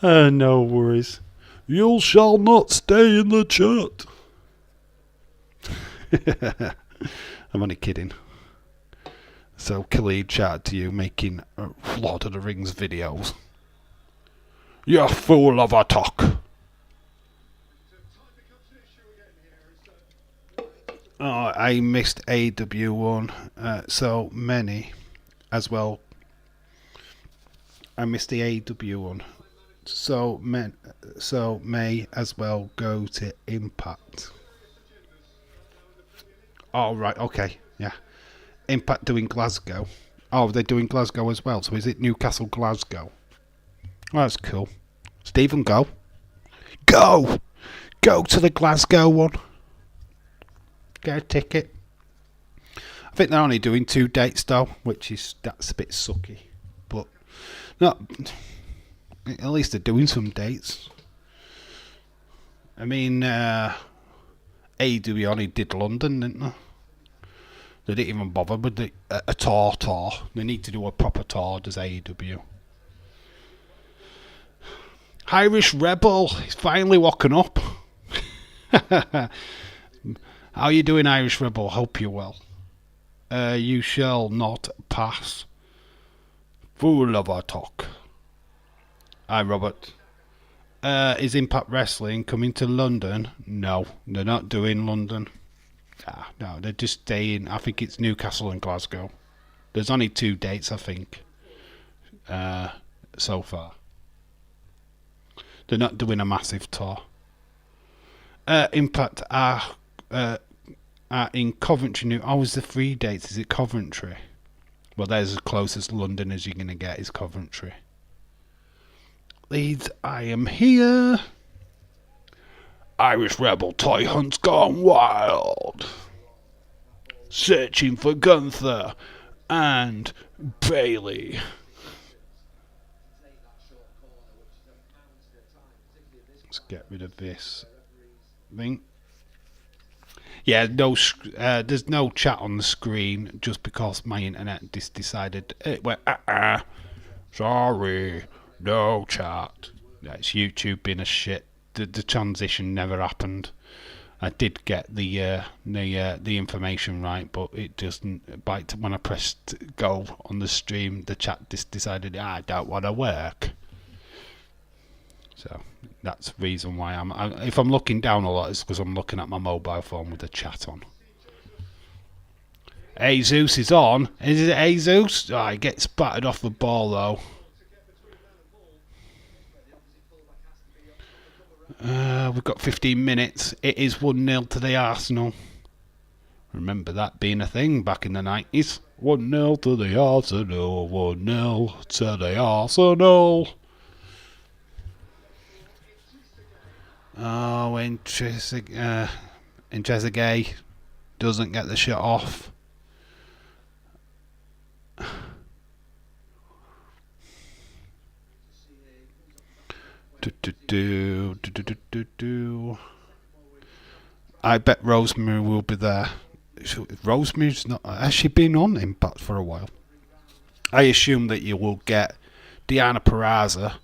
No worries. You shall not stay in the chat. I'm only kidding. So Khalid, shout out to you making Lord of the Rings videos. You're full of a talk. Oh, I missed AW1. So many as well. I missed the AW1. So may as well go to Impact. Oh, right, okay, yeah. Impact doing Glasgow. Oh, they're doing Glasgow as well. So is it Newcastle Glasgow? Oh, that's cool. Stephen, go. Go to the Glasgow one. Get a ticket. I think they're only doing 2 dates though, that's a bit sucky. But no, at least they're doing some dates. I mean, AEW only did London, didn't they? They didn't even bother with a tour. They need to do a proper tour, does AEW. Irish Rebel, he's finally woken up. How you doing, Irish Rebel? Hope you're well. You shall not pass. Full of a talk. Hi, Robert. Is Impact Wrestling coming to London? No, they're not doing London. No, they're just staying. I think it's Newcastle and Glasgow. There's only 2 dates, I think, so far. They're not doing a massive tour. Impact are in Coventry. Oh, is the 3 dates? Is it Coventry? Well, there's as close as London as you're going to get is Coventry. Leeds, I am here. Irish Rebel toy hunt's gone wild. Searching for Gunther and Bailey. Let's get rid of this thing. Yeah, there's no chat on the screen just because my internet decided it went, sorry, no chat. It's YouTube being a shit. The transition never happened. I did get the information right, but it doesn't. When I pressed go on the stream, the chat decided I don't want to work. So that's the reason why if I'm looking down a lot, it's because I'm looking at my mobile phone with the chat on. Jesus is on. Is it Jesus? Oh, he gets battered off the ball though. We've got 15 minutes. It is 1-0 to the Arsenal. Remember that being a thing back in the 90s. 1-0 to the Arsenal. 1-0 to the Arsenal. Oh, Trezeguet doesn't get the shot off. Do, do, do, do, do, do, do, do. I bet Rosemary will be there. Rosemary's not. Has she been on Impact for a while? I assume that you will get Diana Peraza,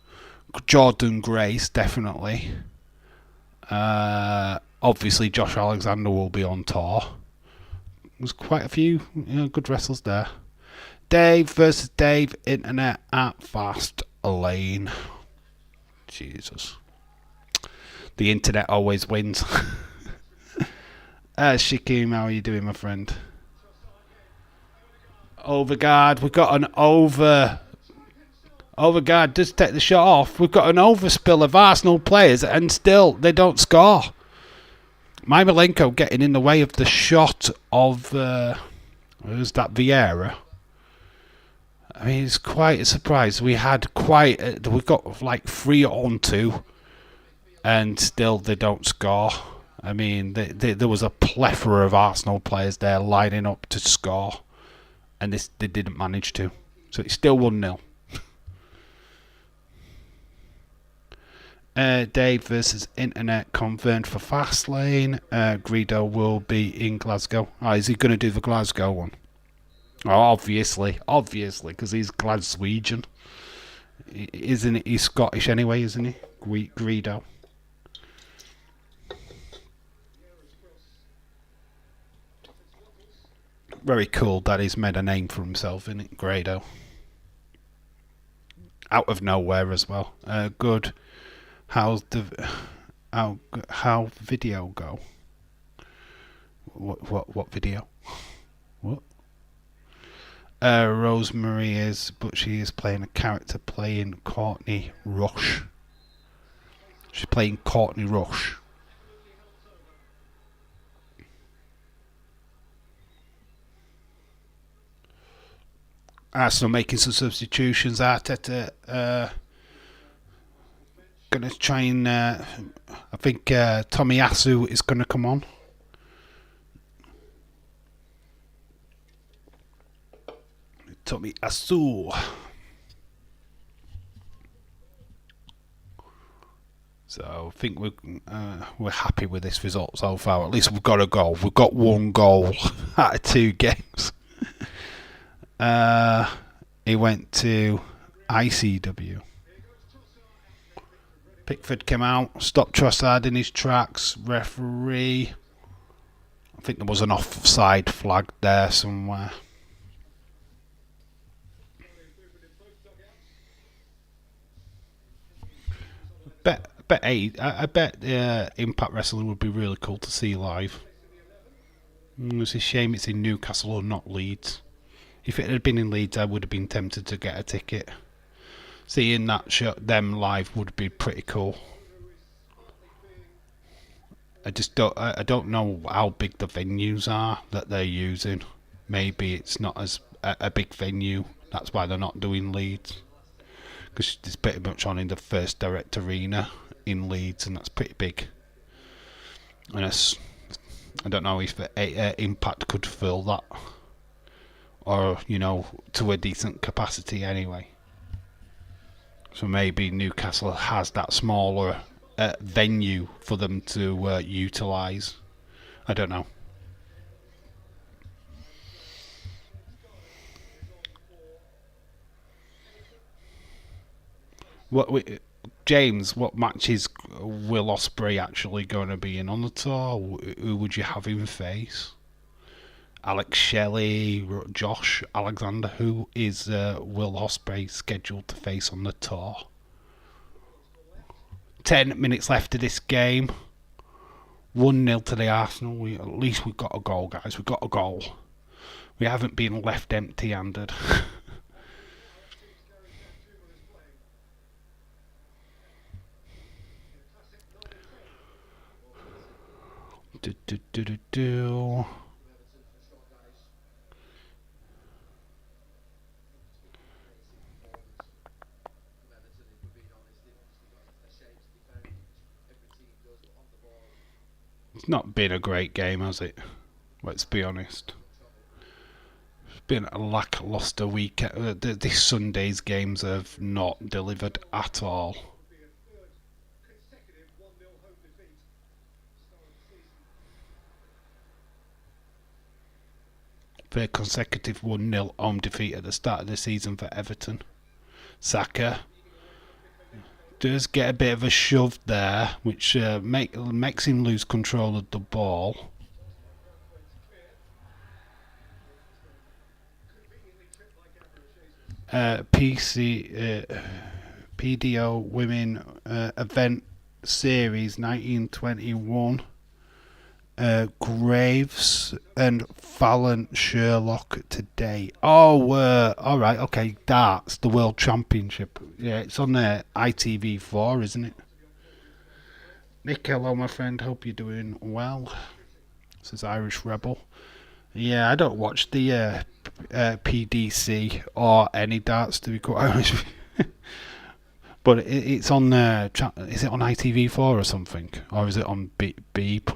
Jordan Grace, definitely. Obviously, Josh Alexander will be on tour. There's quite a few good wrestlers there. Dave versus Dave, internet at Fast Lane. Jesus. The internet always wins. Shikim, how are you doing, my friend? Overguard, we've got an Overguard does take the shot off. We've got an overspill of Arsenal players and still they don't score. Mymalenko getting in the way of the shot of who's that, Vieira. I mean, it's quite a surprise. We got like 3-on-2 and still they don't score. I mean, there was a plethora of Arsenal players there lining up to score and they didn't manage to. So it's still 1-0. Dave versus Internet confirmed for Fastlane. Greedo will be in Glasgow. Oh, is he going to do the Glasgow one? Oh, obviously, because he's Glaswegian. Isn't he? He's Scottish anyway, isn't he? Greedo. Very cool that he's made a name for himself, isn't it? Greedo. Out of nowhere as well. Good. How video go? What video? What? Rosemary is, but she is playing a character playing Courtney Rush. She's playing Courtney Rush. Arsenal making some substitutions. Arteta going to try and I think Tomiyasu is going to come on. Tomiyasu. So I think we're happy with this result so far. At least we've got a goal. We've got 1 goal out of 2 games. He went to ICW. Pickford came out, stopped Trossard in his tracks. Referee, I think there was an offside flag there somewhere. I bet Impact Wrestling would be really cool to see live. It's a shame it's in Newcastle or not Leeds. If it had been in Leeds, I would have been tempted to get a ticket. Seeing them live would be pretty cool. I don't know how big the venues are that they're using. Maybe it's not as a big venue. That's why they're not doing Leeds. Because it's pretty much on in the First Direct Arena in Leeds, and that's pretty big. And I don't know if Impact could fill that, or to a decent capacity anyway. So maybe Newcastle has that smaller venue for them to utilise. I don't know. James, what matches Will Ospreay actually going to be in on the tour? Who would you have him face? Alex Shelley, Josh Alexander. Who is Will Ospreay scheduled to face on the tour? 10 minutes left of this game. 1-0 to the Arsenal. At least we've got a goal, guys. We've got a goal. We haven't been left empty-handed. do. It's not been a great game, has it? Let's be honest. It's been a lackluster week. This Sunday's games have not delivered at all. Third consecutive 1-0 home defeat at the start of the season for Everton. Saka does get a bit of a shove there, which makes him lose control of the ball. PDO Women Event Series 1921. Graves and Fallon Sherlock today. Oh, alright, okay, darts, the World Championship. Yeah, it's on ITV4, isn't it? Nick, hello, my friend, hope you're doing well. This is Irish Rebel. Yeah, I don't watch the PDC or any darts, to be quite honest with you. But it's on, is it on ITV4 or something? Or is it on Beep?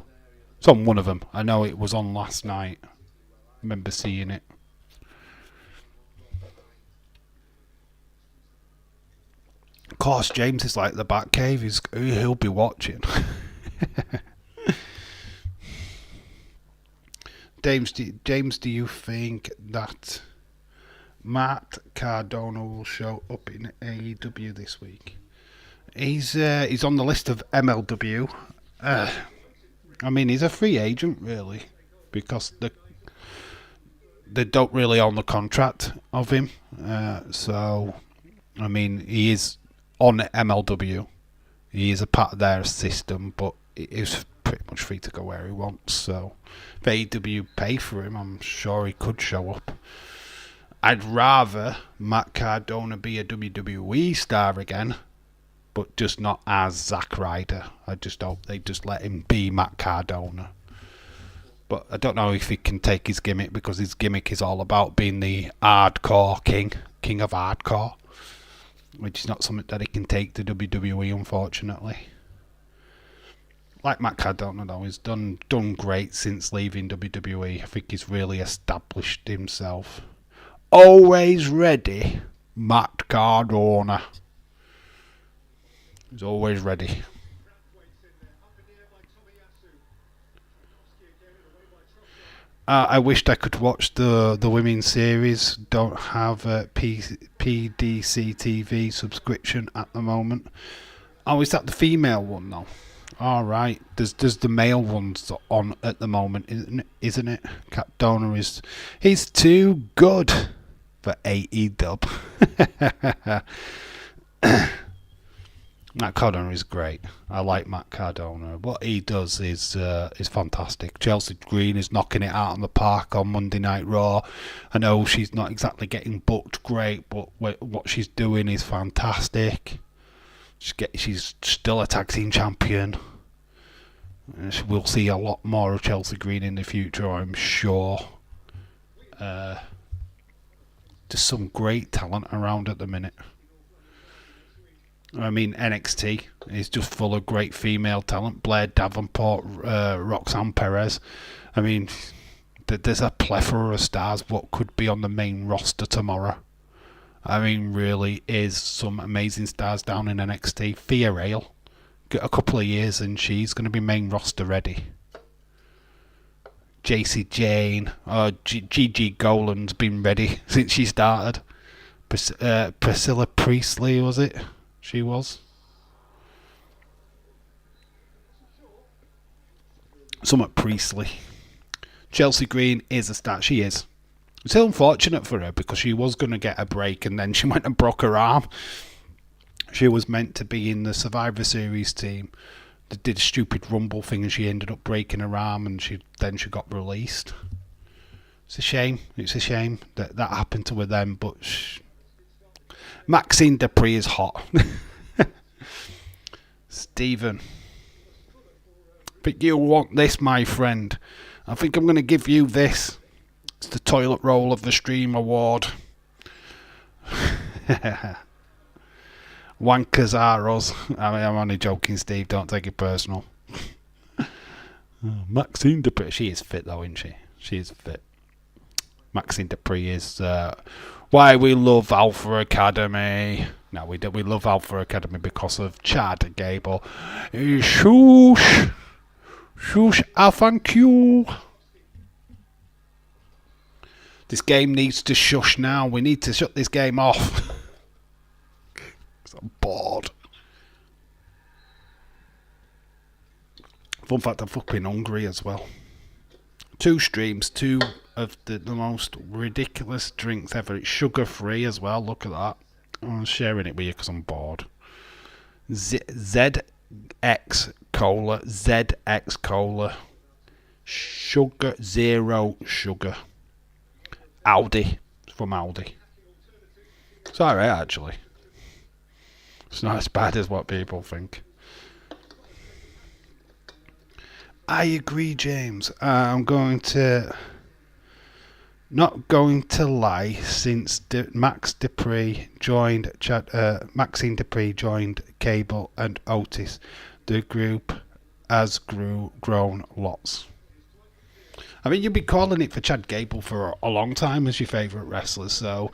It's on one of them. I know it was on last night. I remember seeing it. Of course, James is like the Batcave. He'll be watching. James, do you think that Matt Cardona will show up in AEW this week? He's on the list of MLW. I mean, he's a free agent, really, because they don't really own the contract of him. So, I mean, he is on MLW. He is a part of their system, but he's pretty much free to go where he wants. So, if AEW pay for him, I'm sure he could show up. I'd rather Matt Cardona be a WWE star again, but just not as Zack Ryder. I just hope they just let him be Matt Cardona. But I don't know if he can take his gimmick, because his gimmick is all about being the hardcore king of hardcore, which is not something that he can take to WWE, unfortunately. Like Matt Cardona, though, he's done great since leaving WWE. I think he's really established himself. Always ready, Matt Cardona. He's always ready. I wished I could watch the women's series. Don't have a PDC TV subscription at the moment. Oh, is that the female one though? All right. There's the male ones on at the moment, isn't it? Cardona he's too good for AEW. Matt Cardona is great. I like Matt Cardona. What he does is fantastic. Chelsea Green is knocking it out on the park on Monday Night Raw. I know she's not exactly getting booked great, but what she's doing is fantastic. She's still a tag team champion. We'll see a lot more of Chelsea Green in the future, I'm sure. There's some great talent around at the minute. I mean, NXT is just full of great female talent. Blair Davenport, Roxanne Perez. I mean, there's a plethora of stars what could be on the main roster tomorrow. I mean, really is some amazing stars down in NXT. Thea Rail, got a couple of years and she's going to be main roster ready. JC Jane, Gigi Golan's been ready since she started. Priscilla Priestley, was it? She was. Somewhat Priestley. Chelsea Green is a star. She is. It's unfortunate for her because she was going to get a break and then she went and broke her arm. She was meant to be in the Survivor Series team. They did a stupid Rumble thing and she ended up breaking her arm and she got released. It's a shame. It's a shame that happened to her then, but Maxine Dupree is hot. Stephen. I think you'll want this, my friend. I think I'm going to give you this. It's the Toilet Roll of the Stream Award. Wankers are us. I mean, I'm only joking, Steve. Don't take it personal. Maxine Dupree. She is fit, though, isn't she? She is fit. Maxine Dupree is why we love Alpha Academy. No, we love Alpha Academy because of Chad Gable. Shoosh. Shoosh, I thank you. This game needs to shush now. We need to shut this game off. I'm bored. Fun fact, I'm fucking hungry as well. 2 streams, 2 of the most ridiculous drinks ever. It's sugar free as well. Look at that. I'm sharing it with you because I'm bored. ZX Cola. ZX Cola. Sugar, 0 sugar. Aldi. It's from Aldi. It's alright actually. It's not as bad as what people think. I agree, James. I'm going to... Not going to lie, since Maxine Dupree joined Cable and Otis, the group has grown lots. I mean, you've been calling it for Chad Gable for a long time as your favourite wrestler, so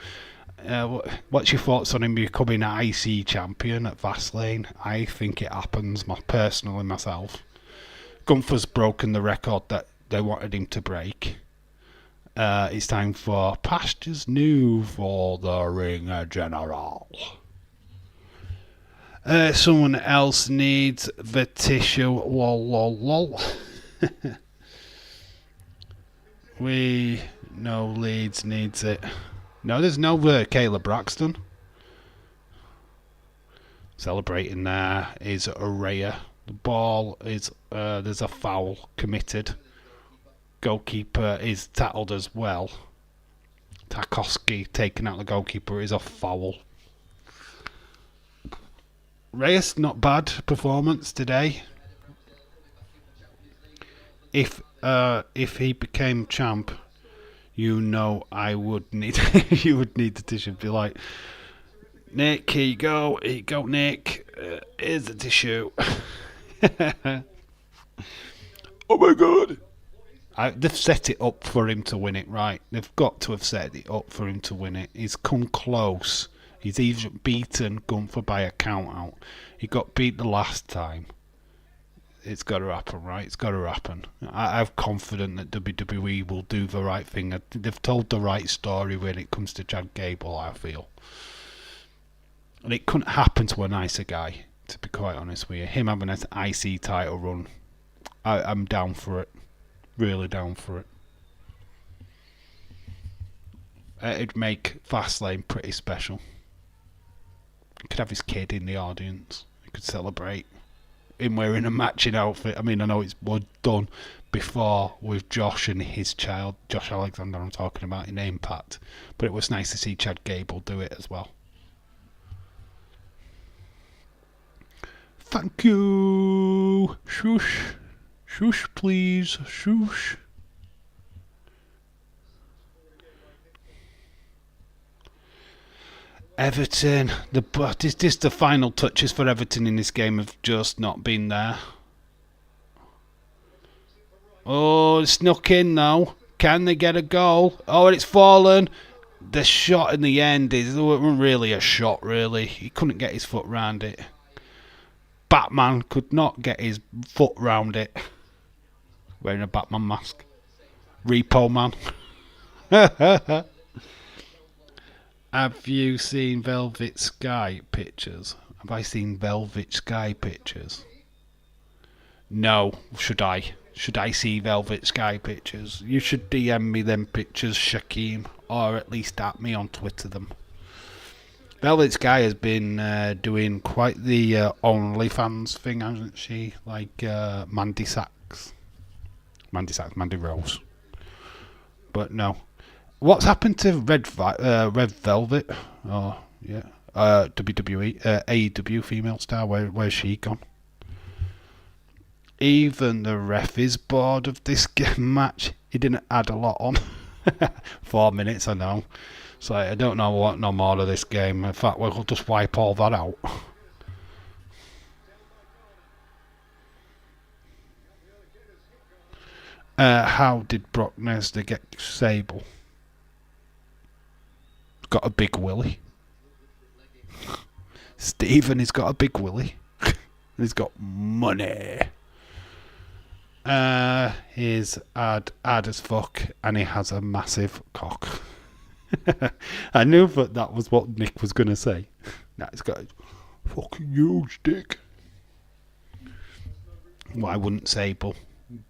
what's your thoughts on him becoming an IC champion at Fastlane? I think it happens, personally myself. Gunther's broken the record that they wanted him to break. It's time for pastures new for the Ring General. Someone else needs the tissue. Lol, lol, lol. We know Leeds needs it. No, there's no Kayla Braxton. Celebrating there is Araya. The ball is there's a foul committed. Goalkeeper is tackled as well. Tarkowski taking out the goalkeeper is a foul. Reyes, not bad performance today. If he became champ, I would need you would need the tissue. Be like, Nick, here you go, Nick. Here's the tissue. Oh my god. They've set it up for him to win it, right? They've got to have set it up for him to win it. He's come close. He's even beaten Gunther by a count out. He got beat the last time. It's got to happen, right? It's got to happen. I'm confident that WWE will do the right thing. They've told the right story when it comes to Chad Gable, I feel. And it couldn't happen to a nicer guy, to be quite honest with you. Him having an IC title run, I'm down for it. Really down for it. It'd make Fastlane pretty special. He could have his kid in the audience. He could celebrate him wearing a matching outfit. I mean, I know it's done before with Josh and his child, Josh Alexander I'm talking about, in Impact. But it was nice to see Chad Gable do it as well. Thank you. Shush. Shush, please. Shush. Everton. The final touches for Everton in this game have just not been there. Oh, it's snuck in though. Can they get a goal? Oh, it's fallen. The shot in the end wasn't really a shot, really. He couldn't get his foot round it. Batman could not get his foot round it. Wearing a Batman mask. Repo Man. Have you seen Velvet Sky pictures? Have I seen Velvet Sky pictures? No. Should I? Should I see Velvet Sky pictures? You should DM me them pictures, Shaquem. Or at least at me on Twitter them. Velvet Sky has been doing quite the OnlyFans thing, hasn't she? Like Mandy Sachs. Mandy Rose. But no. What's happened to Red Velvet? Oh, yeah. WWE, AEW female star, where's she gone? Even the ref is bored of this match. He didn't add a lot on. 4 minutes, I know. So I don't know what no more of this game. In fact, we'll just wipe all that out. How did Brock Lesnar get Sable? Got a big willy. Stephen has got a big willy. He's got money. He's hard as fuck, and he has a massive cock. I knew that was what Nick was going to say. Nah, he's got a fucking huge dick. Why wouldn't Sable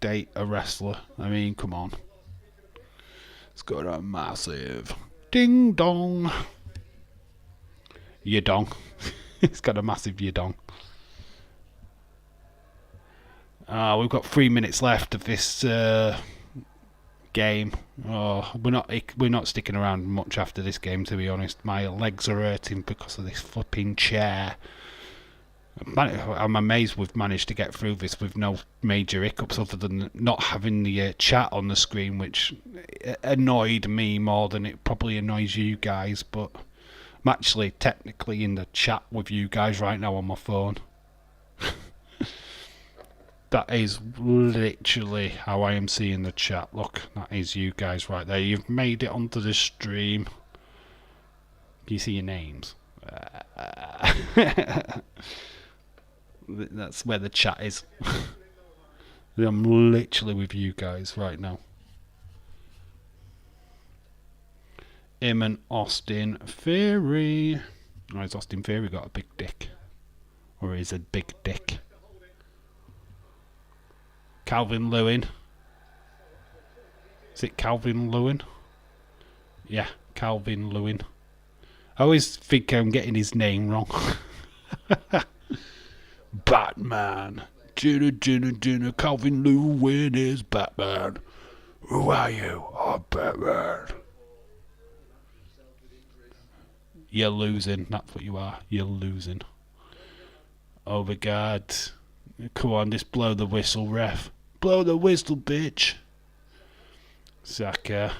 date a wrestler? I mean, come on. It's got a massive ding dong. Yadong. It's got a massive yadong. We've got 3 minutes left of this game. We're not sticking around much after this game, to be honest. My legs are hurting because of this flipping chair. I'm amazed we've managed to get through this with no major hiccups other than not having the chat on the screen, which annoyed me more than it probably annoys you guys. But I'm actually technically in the chat with you guys right now on my phone. That is literally how I am seeing the chat. Look, that is you guys right there. You've made it onto the stream. Can you see your names? That's where the chat is. I'm literally with you guys right now. Him and Austin Theory. Oh, has Austin Theory got a big dick? Or is a big dick? Calvin Lewin. Is it Calvin Lewin? Yeah, Calvin Lewin. I always think I'm getting his name wrong. Batman. Jenna, Calvin Lewin is Batman. Who are you? I'm Batman. You're losing. That's what you are. You're losing. Oh my God. Come on, just blow the whistle, ref. Blow the whistle, bitch. Saka.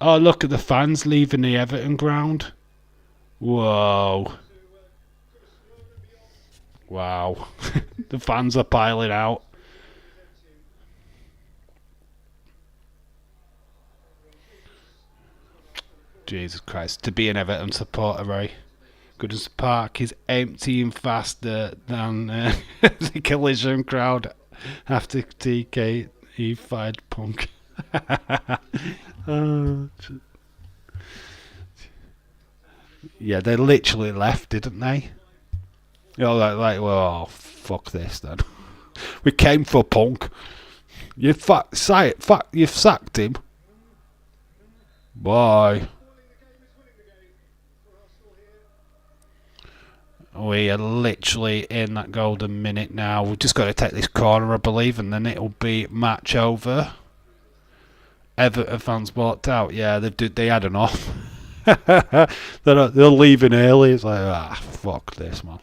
Oh, look at the fans leaving the Everton ground. Whoa. Wow. The fans are piling out. Jesus Christ. To be an Everton supporter, right? Goodness Park is emptying faster than the collision crowd after TK fired Punk. Yeah, they literally left, didn't they? You're well, fuck this then. We came for Punk. You've sacked him. Bye. We are literally in that golden minute now. We've just got to take this corner, I believe, and then it'll be match over. Everton fans walked out. Yeah, they had enough. They're leaving early. It's like, fuck this, man.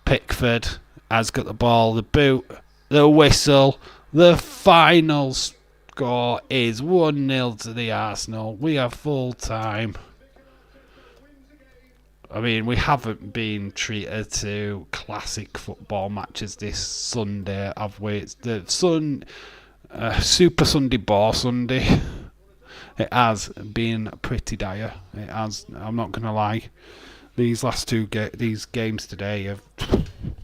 Pickford has got the ball, the boot, the whistle. The final score is 1-0 to the Arsenal. We are full time. I mean, we haven't been treated to classic football matches this Sunday, have we? It's the Super Sunday Ball Sunday. It has been pretty dire. It has. I'm not going to lie. These last these games today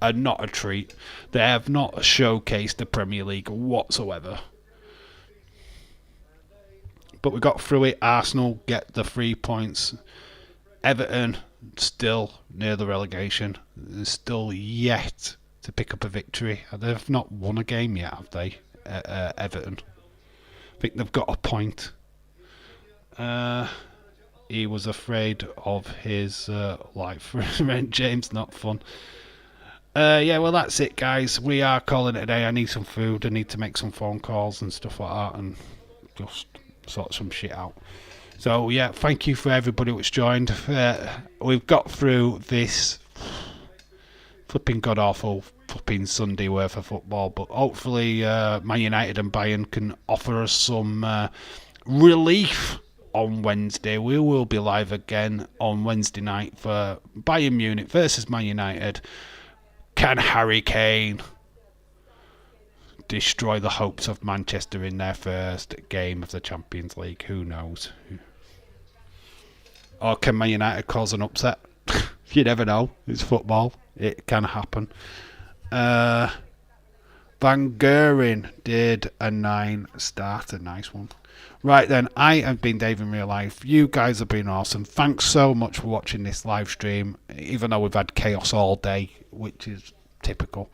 are not a treat. They have not showcased the Premier League whatsoever. But we got through it. Arsenal get the 3 points. Everton still near the relegation. They're still yet to pick up a victory. They've not won a game yet, have they? Everton. I think they've got a point. He was afraid of his life. Friend James, not fun. Yeah, well, that's it, guys. We are calling it a day. I need some food. I need to make some phone calls and stuff like that and just sort some shit out. So, yeah, thank you for everybody which joined. We've got through this flipping god-awful flipping Sunday worth of football, but hopefully Man United and Bayern can offer us some relief on Wednesday. We will be live again on Wednesday night for Bayern Munich versus Man United. Can Harry Kane destroy the hopes of Manchester in their first game of the Champions League? Who knows? Or can Man United cause an upset? You never know. It's football. It can happen. Van Geuren did a 9-star. A nice one. Right then, I have been Dave in real life. You guys have been awesome. Thanks so much for watching this live stream, even though we've had chaos all day, which is typical.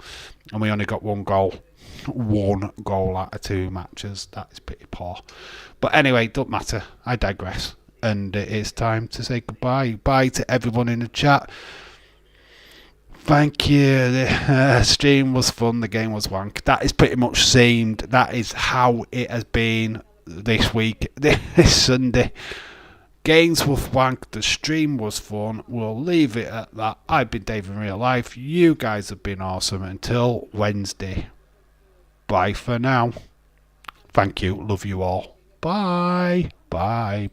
And we only got one goal. One goal out of 2 matches. That is pretty poor. But anyway, don't matter. I digress. And it is time to say goodbye. Bye to everyone in the chat. Thank you. The stream was fun. The game was wank. That is pretty much seemed. That is how it has been this week. This Sunday. Games were wank. The stream was fun. We'll leave it at that. I've been Dave in real life. You guys have been awesome. Until Wednesday. Bye for now. Thank you. Love you all. Bye. Bye.